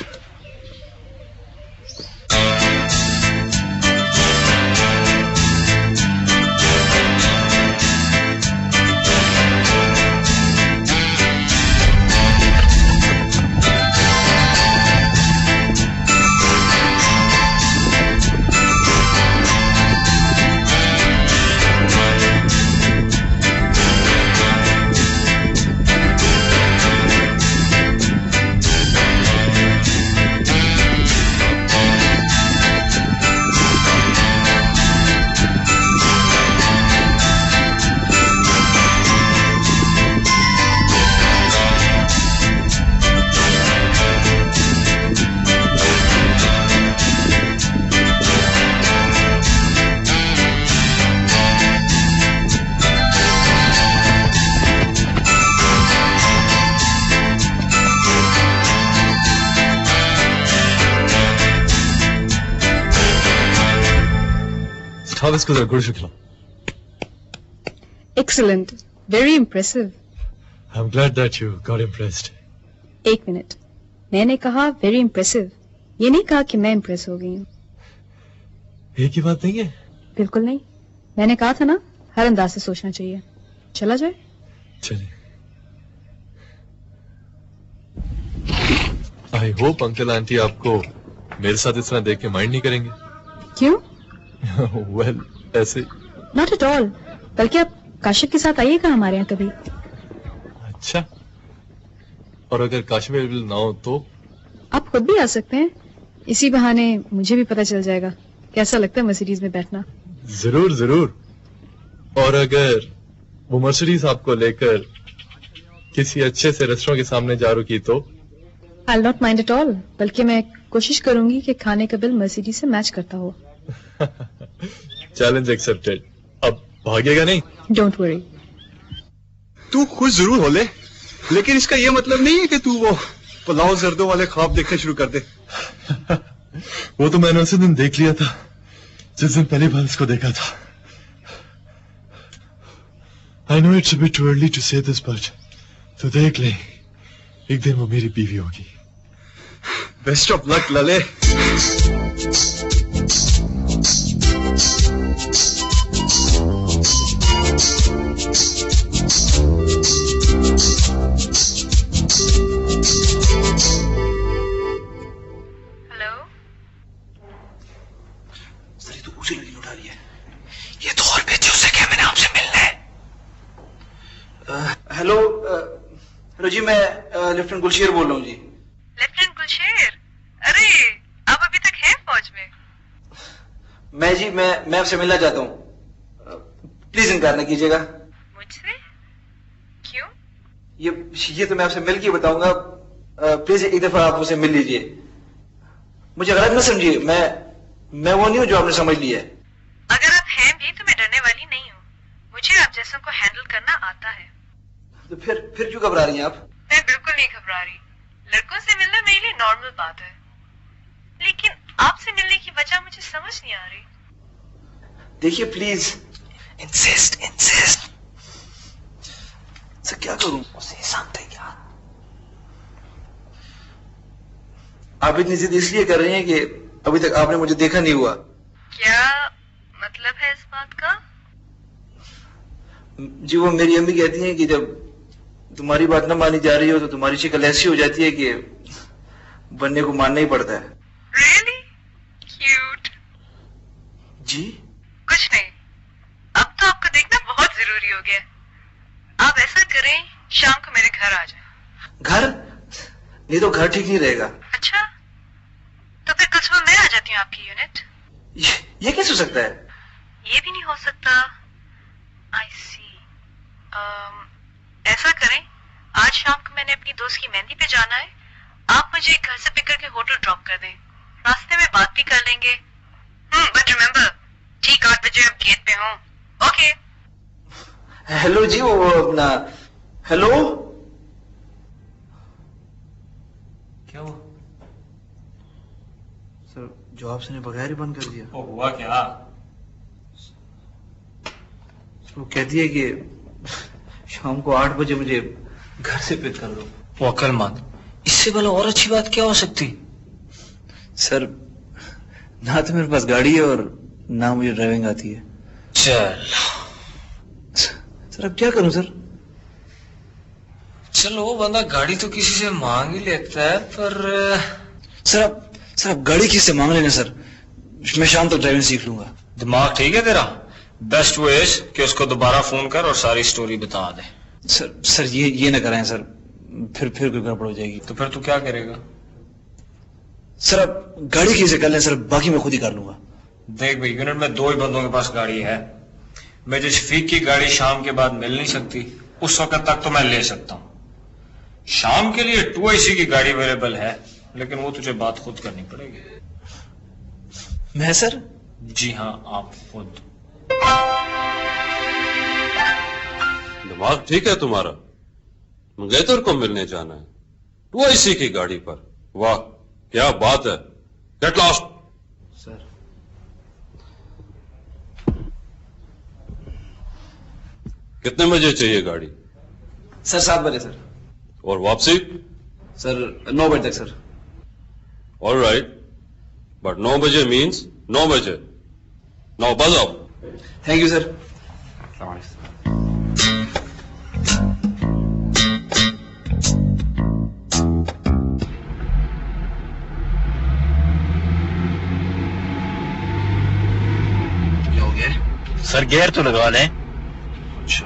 How is Kudra Gurshukla?
Excellent. Very impressive.
I'm glad that you got impressed.
ایک منٹ, میں نے کہا ویری امپریسو, یہ نہیں کہا کہ میں امپریس ہو گئی ہوں.
ایک ہی بات نہیں ہے.
بالکل نہیں, میں نے کہا تھا نا ہر انداز سے سوچنا چاہیے. چلا جائے.
چلیں. آئی ہوپ انکل آنٹی آپ کو میرے ساتھ اس طرح دیکھ کے مائنڈ نہیں کریں گے.
کیوں؟
ویل ایسے.
Not at all. بلکہ آپ کاشف کے ساتھ آئیے گا ہمارے یہاں کبھی.
اچھا, اور اگر کاشف اویلیبل نہ ہو تو؟
آپ خود بھی آ سکتے ہیں, اسی بہانے مجھے بھی پتہ چل جائے گا کیسا لگتا ہے مرسیڈیز میں بیٹھنا.
ضرور ضرور. اور اگر وہ مرسیڈیز آپ کو لے کر کسی اچھے سے ریسٹورینٹ کے سامنے جا رکی تو؟
I'll not mind at all. بلکہ میں کوشش کروں گی کہ کھانے کا بل مرسیڈیز سے میچ کرتا ہو.
Challenge accepted. اب بھاگے گا نہیں؟
Don't worry.
تو خوش ضرور ہو لے, لیکن اس کا یہ مطلب نہیں ہے کہ تو وہ پلاؤ زردوں والے خواب دیکھنا شروع کر دے.
وہ تو میں نے اسی دن دیکھ لیا تھا جس دن پہلی بار اس کو دیکھا تھا. I know it's a bit too early to say this, but تو دیکھ لیں, ایک دن وہ میری بیوی ہوگی.
بیسٹ آف لک للے.
जी मैं लेफ्टिनेंट गुलशेर बोल रहा हूँ जी।
लेफ्टिनेंट गुलशेर, अरे आप अभी तक हैं फौज में?
मैं आपसे मिलना चाहता हूँ, प्लीज इनकार न कीजिएगा।
मुझसे? क्यों?
ये तो मैं आपसे मिल के बताऊंगा, प्लीज एक दफा आप उसे मिल लीजिए। मुझे गलत न समझिए, मैं वो नहीं हूँ जो आपने समझ लिया है।
अगर आप हैं भी तो मैं डरने वाली नहीं हूँ, मुझे आप जैसों को हैंडल करना आता है।
तो फिर क्यों घबरा रही हैं आप?
मैं बिल्कुल नहीं घबरा रही, लड़कों से मिलना मेरे लिए नॉर्मल बात है, लेकिन आपसे मिलने की वजह मुझे समझ नहीं आ रही।
देखिए प्लीज, इंसिस्ट सर, क्या करूं? उसे शांत है यार। आप इतनी जिद इसलिए कर रही हैं कि अभी तक आपने मुझे देखा नहीं हुआ।
क्या मतलब है इस बात का?
जी वो मेरी अम्मी कहती हैं कि जब तुम्हारी बात न मानी जा रही हो तो तुम्हारी शक्ल ऐसी हो जाती है कि बनने को मानना ही पड़ता है।
Really? Cute.
जी
कुछ नहीं, अब तो आपको देखना बहुत जरूरी हो गया। आप ऐसा करें, शाम को मेरे घर आ जाएं।
घर? नहीं तो घर ठीक नहीं रहेगा।
अच्छा, तो फिर कल सुबह मैं आ जाती हूँ आपकी यूनिट।
ये कैसे हो सकता है?
ये भी नहीं हो सकता। I see. ऐसा करें, आज शाम को मैंने अपनी दोस्त की मेहंदी पे जाना है, आप मुझे घर से पिक करके होटल ड्रॉप कर दें, रास्ते में बात भी कर लेंगे। बट रिमेम्बर, ठीक 8 बजे आप गेट पे हो। ओके।
हेलो जी, वो अपना हेलो क्या हुआ सर? जवाब से बगैर ही बंद कर दिया।
वो हुआ क्या?
वो कहती है कि शाम को 8 बजे मुझे घर से पिक कर लो।
वो अक्लमंद, इससे भला और अच्छी बात क्या हो सकती?
सर ना तो मेरे पास गाड़ी है और ना मुझे ड्राइविंग आती है।
चल
सर अब क्या करूं सर?
चलो वो बंदा गाड़ी तो किसी से मांग ही लेता है, पर
सर अब गाड़ी किससे मांग लेना सर, मैं शाम तक ड्राइविंग सीख लूंगा।
दिमाग ठीक है तेरा? बेस्ट वे इज कि उसको दोबारा फोन कर और सारी स्टोरी बता दे।
सर ये ना कराएं सर, फिर कोई गड़बड़ हो जाएगी।
तो फिर तू क्या करेगा?
सर अब गाड़ी किसे कर लें सर, बाकी मैं खुद ही कर लूंगा।
देख भाई, यूनिट में 2 ही बंदों के पास गाड़ी है। मेजर शफीक की गाड़ी शाम के बाद मिल नहीं सकती, उस वक्त तक तो मैं ले सकता हूँ। शाम के लिए 2IC की गाड़ी अवेलेबल है, लेकिन वो तुझे बात खुद करनी पड़ेगी।
मैं सर?
जी हाँ, आप खुद।
दिमाग ठीक है तुम्हारा? मंगेतर को मिलने जाना है 2IC की गाड़ी पर? वाह क्या बात है। Get lost.
सर
कितने बजे चाहिए गाड़ी?
सर 7 बजे सर।
और वापसी?
सर 9 बजे तक सर।
ऑल राइट, बट 9 बजे मीन्स 9 बजे। 9 बजाओ।
Thank you sir.
हो गया
सर, गेयर तो लगा लें।
अच्छा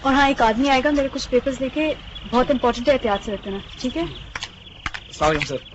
और हाँ, एक आदमी आएगा मेरे कुछ पेपर्स लेके, बहुत इंपॉर्टेंट है, एहतियात से रखना, ठीक है?
सलाम सर।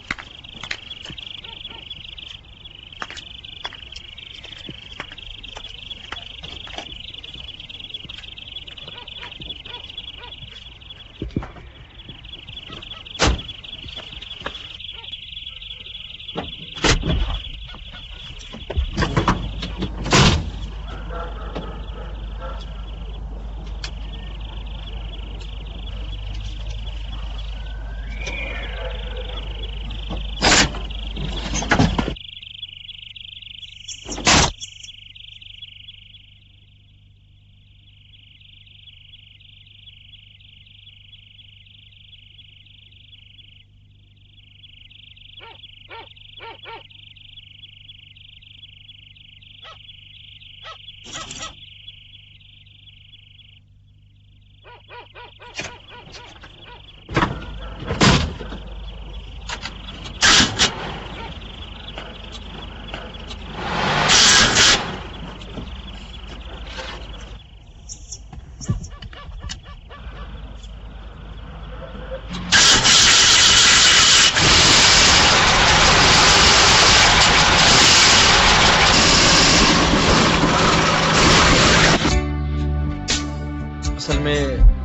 اصل میں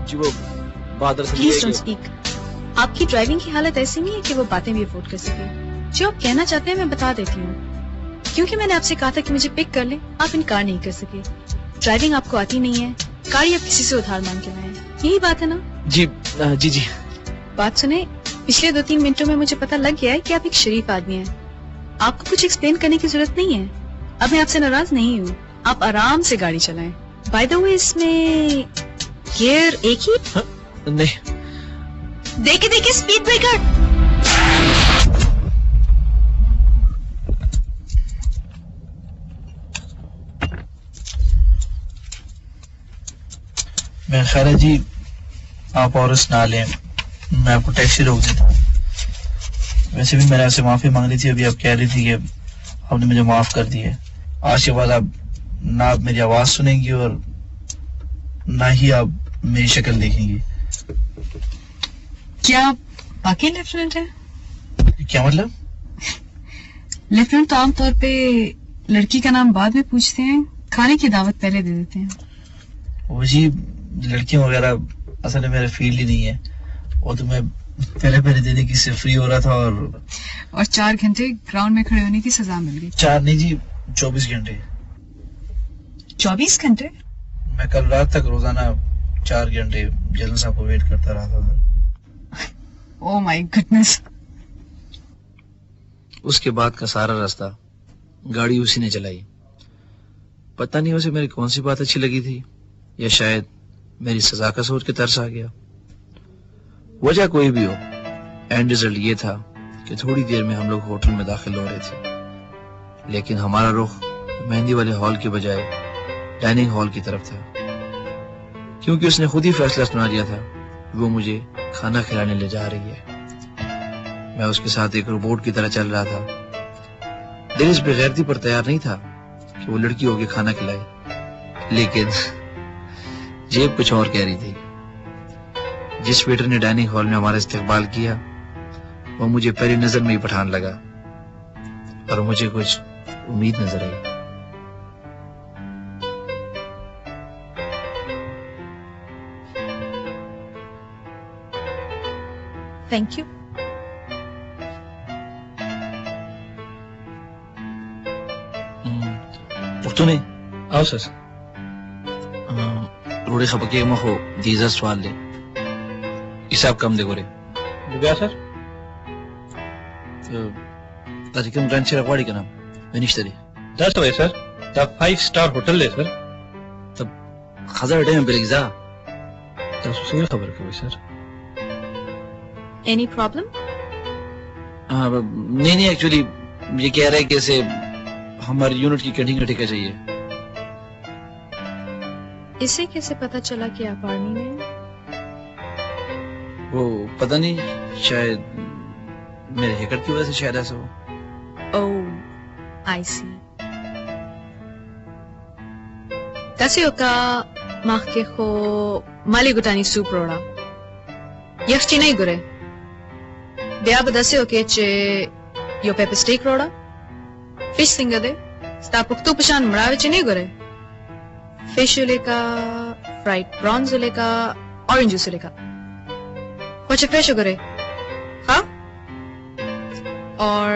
جی وہ بہادر سے
پلیز ڈونٹ اسپیک. آپ کی ڈرائیونگ کی حالت ایسی نہیں ہے کہ وہ باتیں بھی افورڈ کر سکے. جو آپ کہنا چاہتے ہیں میں بتا دیتی ہوں. کیونکہ میں نے آپ سے کہا تھا کہ مجھے پک کر لیں, آپ انکار نہیں کر سکے. ڈرائیونگ آپ کو آتی نہیں ہے, گاڑی آپ کسی سے ادھار مانگ کے لائیں, یہی بات ہے نا؟
جی جی جی.
بات سنیں, پچھلے 2-3 منٹوں میں مجھے پتہ لگ گیا ہے کہ آپ ایک شریف آدمی ہیں. آپ کو کچھ ایکسپلین کرنے کی ضرورت نہیں ہے. اب میں آپ سے ناراض نہیں ہوں, آپ آرام سے گاڑی چلائیں. بائی دا وے اس میں گیئر ایک ہی
نہیں,
دیکھے اسپیڈ بریکر.
میں خیر ہے جی, آپ اور اس نہ لیں, میں آپ کو ٹیکسی روک دیتا ہوں. ویسے بھی میں نے آپ سے معافی مانگ لی تھی, ابھی آپ کہہ رہی تھی کہ آپ نے مجھے معاف کر دی ہے. آج کے بعد آپ نہ آپ میری آواز سنیں گی اور نہ ہی آپ میری شکل دیکھیں گی.
کیا باقی لیفٹیننٹ ہے؟
کیا مطلب؟
لیفٹیننٹ تو عام طور پہ لڑکی کا نام بعد میں پوچھتے ہیں, کھانے کی دعوت پہلے دے دیتے ہیں.
وہ جی لڑکیاں وغیرہ اصل میں میرا فیلڈ ہی نہیں ہے. وہ تو میں پہلے دینے کی سے فری ہو رہا تھا اور
4 گھنٹے گراؤنڈ میں کھڑے ہونے کی سزا مل گئی.
4 نہیں جی, 24 گھنٹے.
24 گھنٹے؟
میں کل رات تک روزانہ 4 گھنٹے جنرل صاحب کو ویٹ کرتا رہا تھا.
او مائی گڈنس.
اس کے بعد کا سارا راستہ گاڑی اسی نے چلائی. پتہ نہیں اسے میری کون سی بات اچھی لگی تھی, یا شاید میری سزا کا سوچ کے ترس آ گیا. وجہ کوئی بھی ہو, اینڈ رزلٹ یہ تھا کہ تھوڑی دیر میں ہم لوگ ہوٹل میں داخل ہو رہے تھے. لیکن ہمارا رخ مہندی والے ہال کے بجائے ڈائننگ ہال کی طرف تھا, کیونکہ اس نے خود ہی فیصلہ سنا لیا تھا وہ مجھے کھانا کھلانے لے جا رہی ہے. میں اس کے ساتھ ایک روبوٹ کی طرح چل رہا تھا. دل اس بغیرتی پر تیار نہیں تھا کہ وہ لڑکی ہو کے کھانا کھلائے, لیکن جیب کچھ اور کہہ رہی تھی. جس ویٹر نے ڈائننگ ہال میں ہمارا استقبال کیا وہ مجھے پہلی نظر میں ہی پٹھان لگا, اور مجھے کچھ امید نظر آئی.
Thank you.
پختونے آؤ سر. روڑے خپکے مخو دیزا سوال لے حساب کم دے گورے
گیا سر.
تاجی کم گرانچ رکھواڑی کا نام میں نشتہ دے
10 بجے سر. تب 5 اسٹار ہوٹل لے سر.
تب خزر ڈے میں بریگزا
تصویر خبر کوئی سر.
Any problem?
نہیں ایکچولی یہ کہہ رہے کہ اسے ہماری یونٹ کی کینٹین کا ٹھیکہ چاہیے.
اسے کیسے پتا چلا کہ آپ آرمی میں ہیں؟
وہ پتہ نہیں, شاید میرے ہیکر کی وجہ سے شاید ایسا ہو.
او آئی سی. تاسیو کا ماخ کے خو مالی گٹانی سوپ روڑا یخچی نہیں گرے بیا بدسیو کے چے یو پیپر سٹیک روڑا فش سنگر دے ستا پختو پشان مڑاوے چے نہیں گرے فش لے کا فرائڈ پرانز لے کا اورنج جوس لے کا کچھ فریش گرے ہاں. اور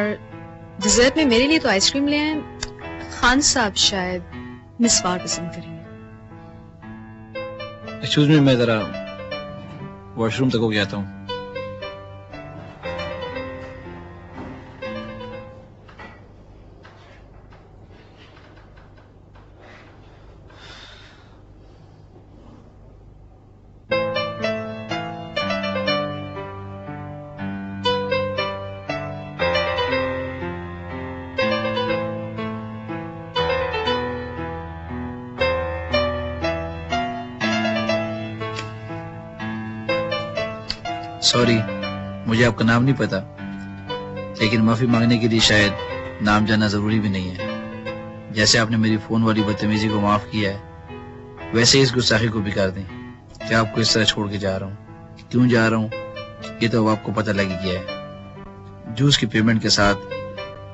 ڈیزرٹ میں میرے لیے تو آئس کریم لے آئے. خان صاحب شاید مسوار پسند کریں گے.
ایکسکیوز می, میں ذرا واش روم تک ہو گیا ہوں. सॉरी, मुझे आपका नाम नहीं पता, लेकिन माफी मांगने के लिए शायद नाम जानना जरूरी भी नहीं है। जैसे आपने मेरी फोन वाली बदतमीजी को माफ किया है, वैसे ही इस गुस्ताखी को भी कर दें कि आपको इस तरह छोड़ के जा रहा हूँ। क्यों जा रहा हूँ ये तो अब आपको पता लग ही गया है। जूस की पेमेंट के साथ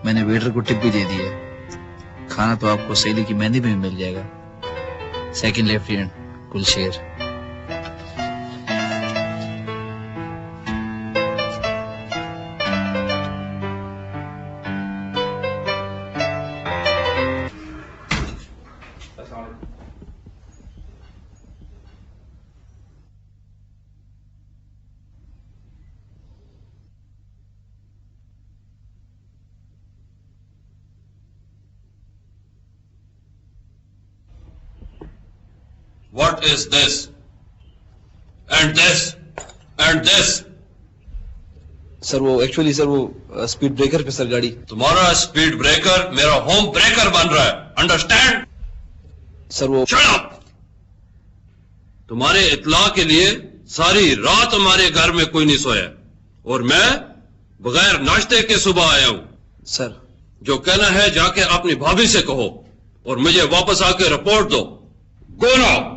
मैंने वेटर को टिप भी दे दी है। खाना तो आपको सहेली की मेहंदी में भी मिल जाएगा। Second lieutenant Gulsher.
What is this? And this? And this?
Sir वो एक्चुअली सर वो स्पीड ब्रेकर पे सर गाड़ी।
तुम्हारा स्पीड ब्रेकर मेरा होम ब्रेकर बन रहा है, अंडरस्टैंड?
सर वो
Shut up! तुम्हारे इत्ला के लिए सारी रात हमारे घर में कोई नहीं सोया और मैं बगैर नाश्ते के सुबह आया हूं।
सर
जो कहना है जाके अपनी भाभी से कहो और मुझे वापस आके रिपोर्ट दो। Go now.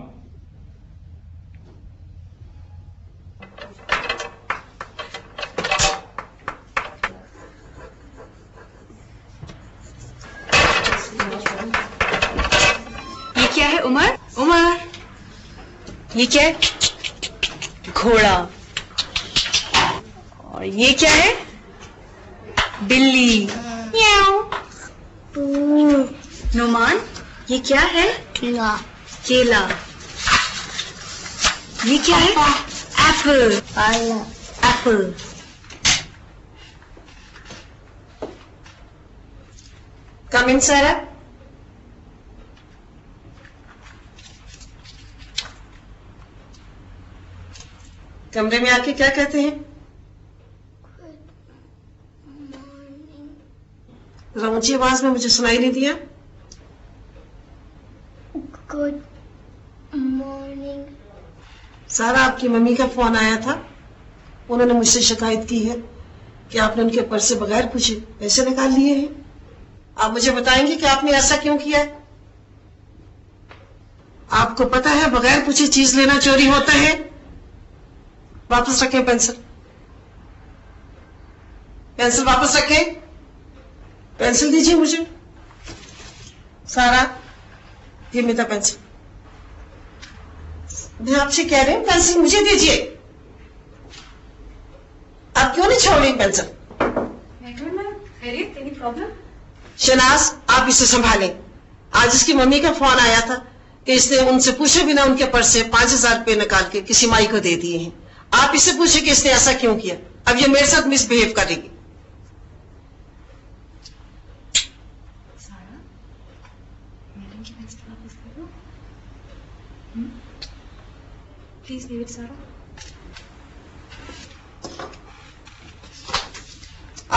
क्या है उमर? उमर, ये क्या है? घोड़ा। और ये क्या है? बिल्ली। म्याऊ। नुमान, ये क्या है? केला। ये क्या है? एप्पल। एप्पल। कम इन सारा। कमरे में आके क्या कहते हैं? जरा ऊंची आवाज में, मुझे सुनाई नहीं दिया। Good morning. सारा, आपकी मम्मी का फोन आया था। उन्होंने मुझसे शिकायत की है कि आपने उनके पर्स से बगैर पूछे पैसे निकाल लिए हैं। आप मुझे बताएंगे कि आपने ऐसा क्यों किया है? आपको पता है बगैर पूछे चीज लेना चोरी होता है। वापस रखें पेंसिल। पेंसिल वापस रखें। पेंसिल दीजिए मुझे। सारा, गिव मी द पेंसिल। मैं आपसे कह रही हूं पेंसिल मुझे दीजिए। आप क्यों नहीं छोड़ रही पेंसिल? खैरियत? Any problem?
शनाज, आप इसे संभालें। आज इसकी मम्मी का फोन आया था कि इसने उनसे पूछे बिना उनके पर्स से 5000 रुपये निकाल के किसी माई को दे दिए हैं। आप इससे पूछे कि इसने ऐसा क्यों किया। अब ये मेरे साथ मिसबिहेव करेगी।
प्लीज लीव इट सारा।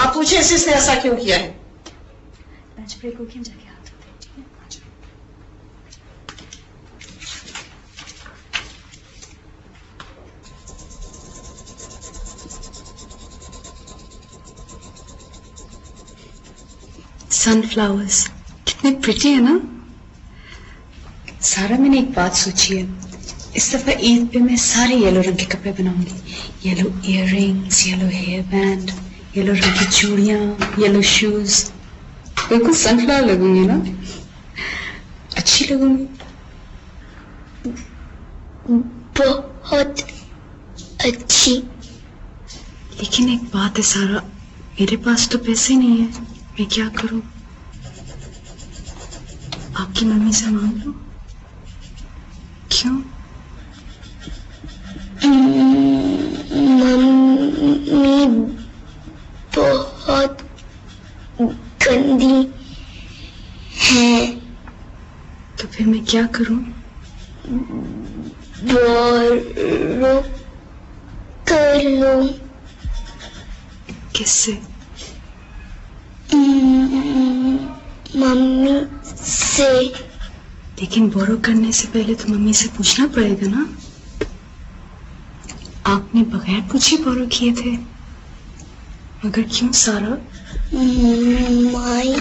आप पूछे इसने ऐसा क्यों किया है।
लंच ब्रेक हो गया, हम जाके हाथ धोते हैं, ठीक है? सनफ्लावर्स कितने प्रिटी है ना। सारा, मैंने एक बात सोची है। इस दफा ईद पे मैं सारे येलो रंग के कपड़े बनाऊंगी। Yellow earrings, yellow hair band, yellow रंग की चूड़ियां, येलो शूज। बिल्कुल सनफ्लावर लगूंगी ना। अच्छी लगूंगी। बहुत अच्छी। लेकिन एक बात है सारा, मेरे पास तो पैसे नहीं है। मैं क्या करूं? आपकी मम्मी से मांग लो। क्यों?
मम्मी बहुत गंदी है।
तो फिर मैं क्या करूं?
बोरो कर लो।
किससे?
मम्मी से।
लेकिन बोरो करने से पहले तो मम्मी से पूछना पड़ेगा ना। आपने बगैर पूछे बोरो किए थे, मगर क्यों सारा?
माई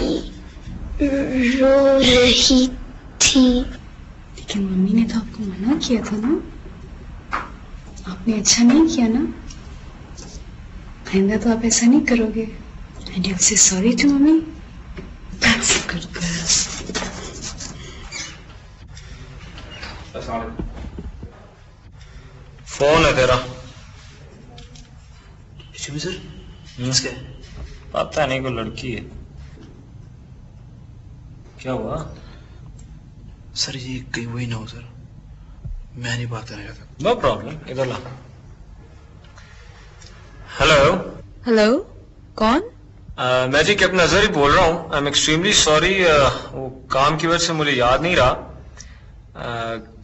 रो रही थी।
लेकिन मम्मी ने तो आपको मना किया था ना, आपने अच्छा नहीं किया ना। आइंदा तो आप ऐसा नहीं करोगे। And you'll say sorry to mommy? That's a good girl.
Phone है तेरा।
सर किसका है?
पता नहीं, कोई लड़की है। क्या हुआ?
सर ये कहीं वही ना हो सर, मैं नहीं बात करने था।
नो प्रॉब्लम, इधर ला। हेलो
हेलो, कौन?
मैं जी कैप्टन अजहर ही बोल रहा हूँ। आई एम एक्सट्रीमली सॉरी, वो काम की वजह से मुझे याद नहीं रहा।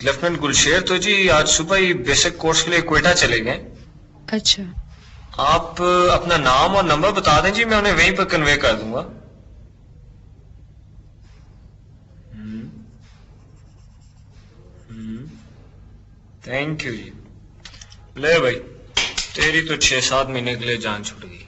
लेफ्टिनेंट गुलशेर तो जी आज सुबह ही बेसिक कोर्स के लिए क्वेटा चले गए।
अच्छा,
आप अपना नाम और नंबर बता दें जी, मैं उन्हें वहीं पर कन्वे कर दूंगा। थैंक यू जी। ले भाई, तेरी तो 6-7 महीने के लिए जान छूट गई।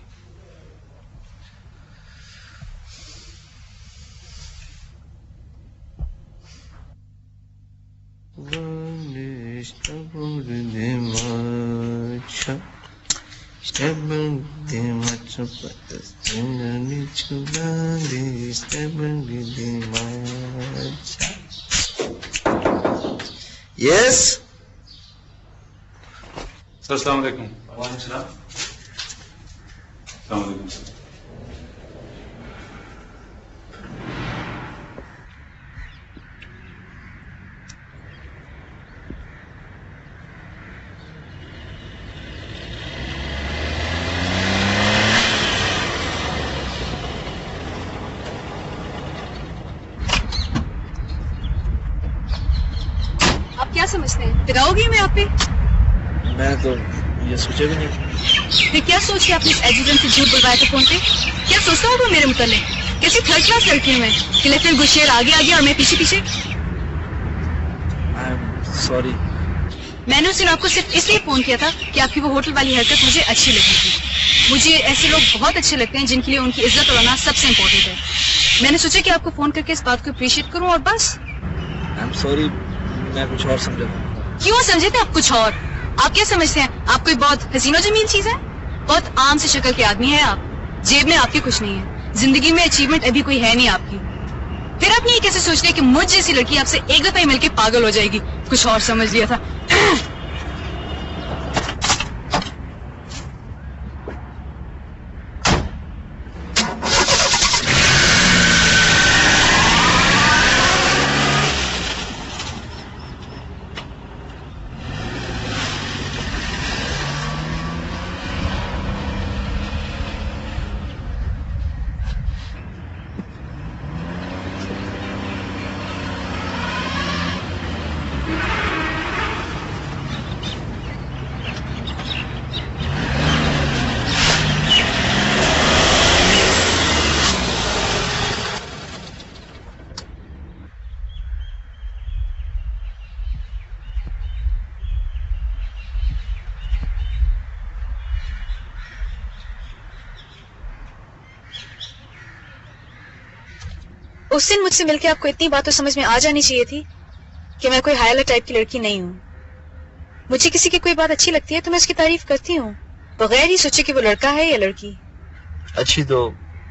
यस
सर, अस्सलाम वालेकुम।
वालेकुम सलाम।
अस्सलाम वालेकुम सर।
आप क्या समझते हैं फिदाओगी मैं आप पे?
मैं तो ये सोचा भी नहीं।
फिर क्या सोच के आपने इस एडजुटेंट से झूठ बुलवाया था फोन पे? क्या सोचता होगा मेरे मुतालिक? कैसी थर्ड क्लास लड़की हूँ मैं कि लेफ्टिनेंट गुलशेर आगे आगे और मैं पीछे पीछे?
I am sorry.
मैंने उस दिन आपको सिर्फ इसलिए फोन किया था कि आपकी वो होटल वाली हरकत मुझे अच्छी लगी थी। मुझे ऐसे लोग बहुत अच्छे लगते हैं जिनके लिए उनकी इज्जत और होना सबसे इम्पोर्टेंट है। मैंने सोचा कि आपको फोन करके इस बात को अप्रिशिएट करूं और बस।
आई एम सॉरी, मैं कुछ और समझा था।
क्यों समझे थे आप कुछ और? आप क्या समझते हैं आप कोई बहुत हसीनो जमीन चीज है? बहुत आम से शक्ल के आदमी है आप। जेब में आपके कुछ नहीं है, जिंदगी में अचीवमेंट अभी कोई है नहीं आपकी। फिर आप ये कैसे सोचते हैं कि मुझ जैसी लड़की आपसे एक दफा ही मिलके पागल हो जाएगी? कुछ और समझ लिया था। उस दिन मुझसे मिलकर आपको इतनी बात तो समझ में आ जानी चाहिए थी कि मैं कोई हाईलाइट टाइप की लड़की नहीं हूँ। मुझे किसी की कोई बात अच्छी लगती है तो मैं उसकी तारीफ करती हूँ, बगैर ही सोचे कि वो लड़का है या लड़की।
अच्छी तो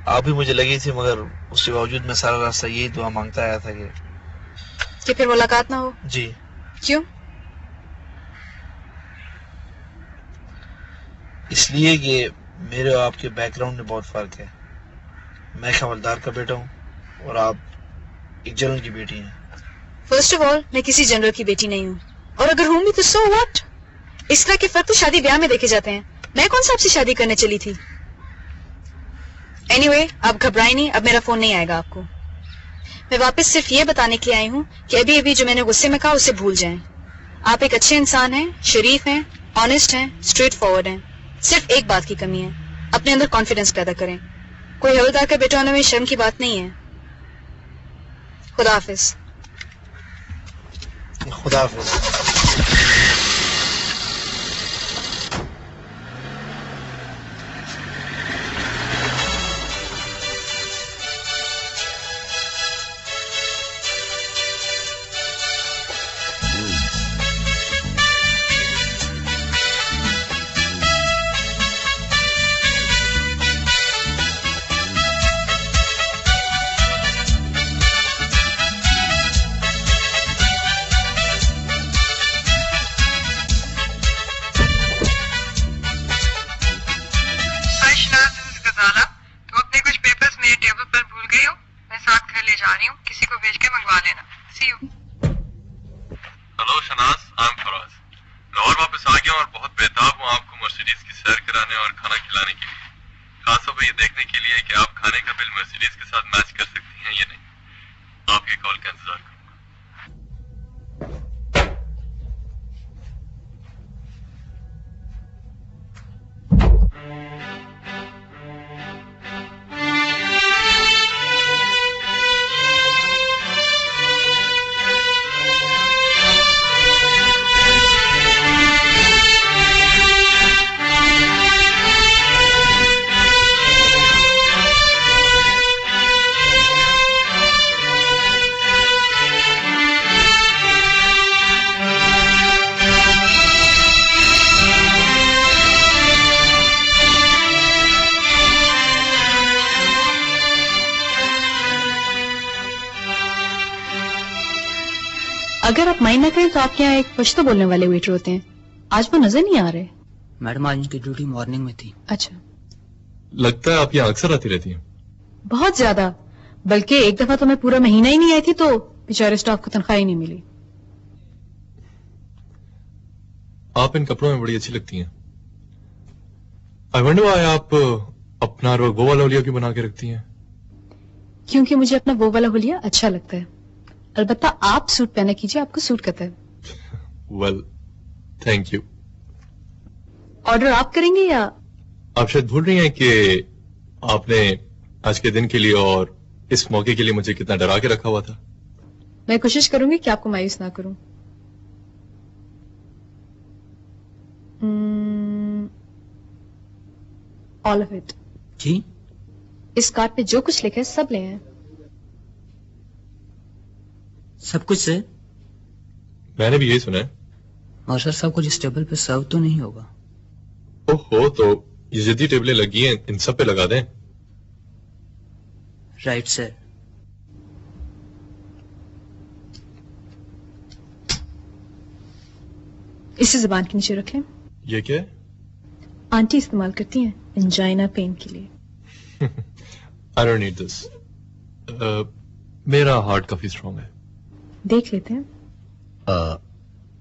आप भी मुझे लगी थी, मगर उसके बावजूद मैं सारा रास्ता यही दुआ मांगता आया था कि
फिर मुलाकात ना हो।
जी।
क्यों?
इसलिए कि मेरे और आपके बैकग्राउंड में बहुत फर्क है। मैं एक हवलदार का बेटा हूँ और आप एक जनरल की बेटी हैं।
फर्स्ट ऑफ ऑल मैं किसी जनरल की बेटी नहीं हूँ, और अगर हूँ भी तो सो व्हाट? इस तरह के फर्क तो शादी ब्याह में देखे जाते हैं। मैं कौन सा आपसे शादी करने चली थी? एनीवे, आप घबराए नहीं, अब मेरा फोन नहीं आएगा आपको। मैं वापस सिर्फ ये बताने के लिए आई हूँ कि अभी अभी जो मैंने गुस्से में कहा उसे भूल जाएं। आप एक अच्छे इंसान हैं, शरीफ हैं, ऑनेस्ट हैं, स्ट्रेट फॉरवर्ड हैं। सिर्फ एक बात की कमी है, अपने अंदर कॉन्फिडेंस पैदा करें। कोई हवलदार का बेटा होने में शर्म की बात नहीं है। खुदा हाफिज।
खुदा हाफिज।
ساتھ گھر لے جا رہی ہوں, کسی کو بھیج کے منگوا لینا. See you.
Hello Shanaz, I am Faraz. Lahore واپس آ گیا اور بہت بےتاب ہوں آپ کو مرسیڈیز کی سیر کرانے اور کھانا کھلانے کے لیے, خاص طور پہ یہ دیکھنے کے لیے کہ آپ کھانے کا بل مرسیڈیز کے ساتھ میچ کر سکتی ہیں یا نہیں. آپ کے کال کا انتظار کروں.
اگر آپ مائنڈ نہ کریں تو آپ کے یہاں ایک پشتو بولنے والے ویٹر ہوتے ہیں, آج وہ نظر نہیں آ رہے.
میڈم آج ان کی ڈیوٹی مارننگ میں تھی.
اچھا,
لگتا ہے آپ یہاں اکثر آتی رہتی ہیں.
بہت زیادہ, بلکہ ایک دفعہ تو میں پورا مہینہ ہی نہیں آئی تھی تو بیچارے اسٹاف کو تنخواہ ہی نہیں ملی.
آپ ان کپڑوں میں بڑی اچھی لگتی ہیں. آئی ونڈر وائی آپ اپنا وہ والا ہولیا کیوں بنا کے رکھتی ہیں؟
کیونکہ مجھے اپنا وہ والا ہولیا اچھا لگتا ہے. البتہ آپ سوٹ پہنا کیجیے, آپ کو سوٹ کرتا ہے.
Well thank you.
آرڈر آپ کریں گے یا؟
آپ شاید بھول رہی ہیں کہ آپ نے آج کے دن کے لیے اور اس موقع کے لیے مجھے کتنا ڈرا کے رکھا ہوا تھا.
میں کوشش کروں گی کہ آپ کو مایوس نہ کروں. All of it.
جی,
اس کارڈ پہ جو کچھ لکھا ہے سب لے آئیں.
سب کچھ سے؟
میں نے بھی یہی سنا ہے.
اور سر سب کچھ اس ٹیبل پہ سرو تو نہیں ہوگا؟
اوہ تو یہ جدید ٹیبلیں لگی ہیں, ان سب پہ لگا دیں.
Right sir.
اسے زبان کے نیچے رکھ لیں.
یہ کیا ہے؟
آنٹی استعمال کرتی ہیں انجائنا پین کے لیے.
I don't need this. میرا ہارٹ کافی اسٹرانگ ہے.
دیکھ لیتے ہیں.
I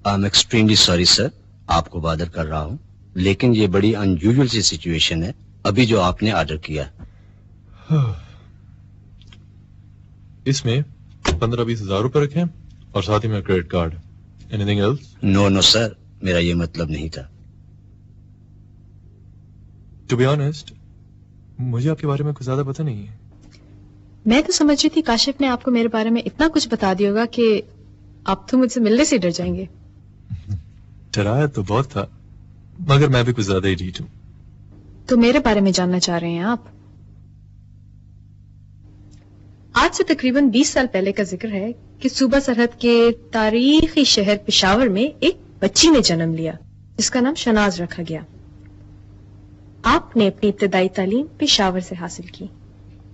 am extremely sorry sir, آپ کو بادر کر رہا ہوں, لیکن یہ بڑی ان یوزول سی سچویشن ہے ابھی جو آپ نے آرڈر کیا.
اس میں 15-20 ہزار روپے رکھیں اور ساتھ ہی میں credit card. Anything else?
No sir, میرا یہ مطلب نہیں تھا.
ٹو بی آنیسٹ مجھے آپ کے بارے میں کچھ زیادہ پتہ نہیں ہے.
میں تو سمجھ رہی تھی کاشف نے آپ کو میرے بارے میں اتنا کچھ بتا دیا ہوگا کہ آپ تو مجھ سے ملنے سے ڈر جائیں گے.
ڈرایا تو بہت تھا, مگر میں بھی کچھ زیادہ ہی ڈیٹ ہوں.
تو میرے بارے میں جاننا چاہ رہے ہیں آپ؟ آج سے تقریباً 20 سال پہلے کا ذکر ہے کہ صوبہ سرحد کے تاریخی شہر پشاور میں ایک بچی نے جنم لیا جس کا نام شناز رکھا گیا. آپ نے اپنی ابتدائی تعلیم پشاور سے حاصل کی.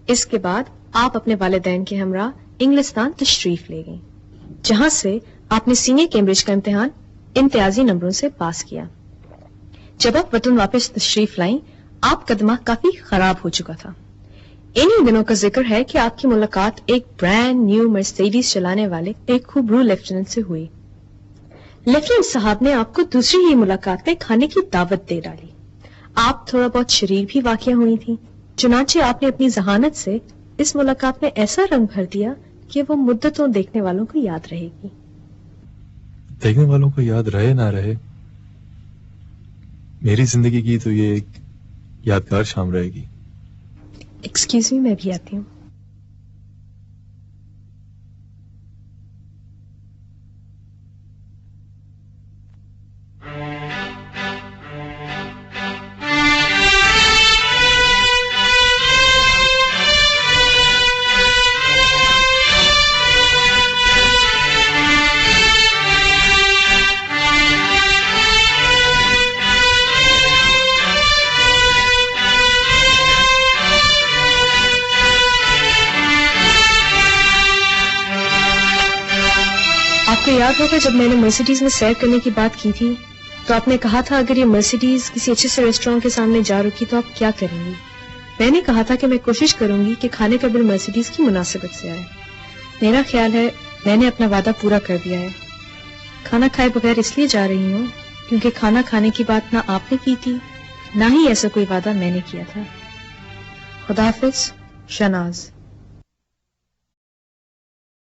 اس کے بعد آپ اپنے والدین کے ہمراہ انگلستان تشریف لے گئیں, جہاں سے آپ نے سینئر کیمبرج کا امتحان امتیازی نمبروں سے پاس کیا. جب آپ وطن واپس تشریف لائیں, آپ کا دماغ کافی خراب ہو چکا تھا. انہی دنوں کا ذکر ہے کہ آپ کی ملاقات ایک برانڈ نیو مرسیڈیز چلانے والے ایک خوبرو لیفٹیننٹ سے ہوئی. لیفٹیننٹ صاحب نے آپ کو دوسری ہی ملاقات میں کھانے کی دعوت دے ڈالی. آپ تھوڑا بہت شریر بھی واقع ہوئی تھی, چنانچہ آپ نے اپنی ذہانت سے اس ملاقات میں ایسا رنگ بھر دیا کہ وہ مدتوں دیکھنے والوں کو یاد رہے گی.
دیکھنے والوں کو یاد رہے نہ رہے, میری زندگی کی تو یہ ایک یادگار شام رہے گی.
ایکسکیوز می, میں بھی آتی ہوں. آپ کو یاد ہوگا جب میں نے مرسیڈیز میں سیر کرنے کی بات کی تھی تو آپ نے کہا تھا اگر یہ مرسیڈیز کسی اچھے سے ریسٹورینٹ کے سامنے جا رکی تو آپ کیا کریں گی؟
میں نے کہا تھا کہ میں کوشش کروں گی کہ کھانے کا بل مرسیڈیز کی مناسبت سے آئے. میرا خیال ہے میں نے اپنا وعدہ پورا کر دیا ہے. کھانا کھائے بغیر اس لیے جا رہی ہوں کیونکہ کھانا کھانے کی بات نہ آپ نے کی تھی نہ ہی ایسا کوئی وعدہ میں نے کیا تھا. خدا حافظ. شہناز.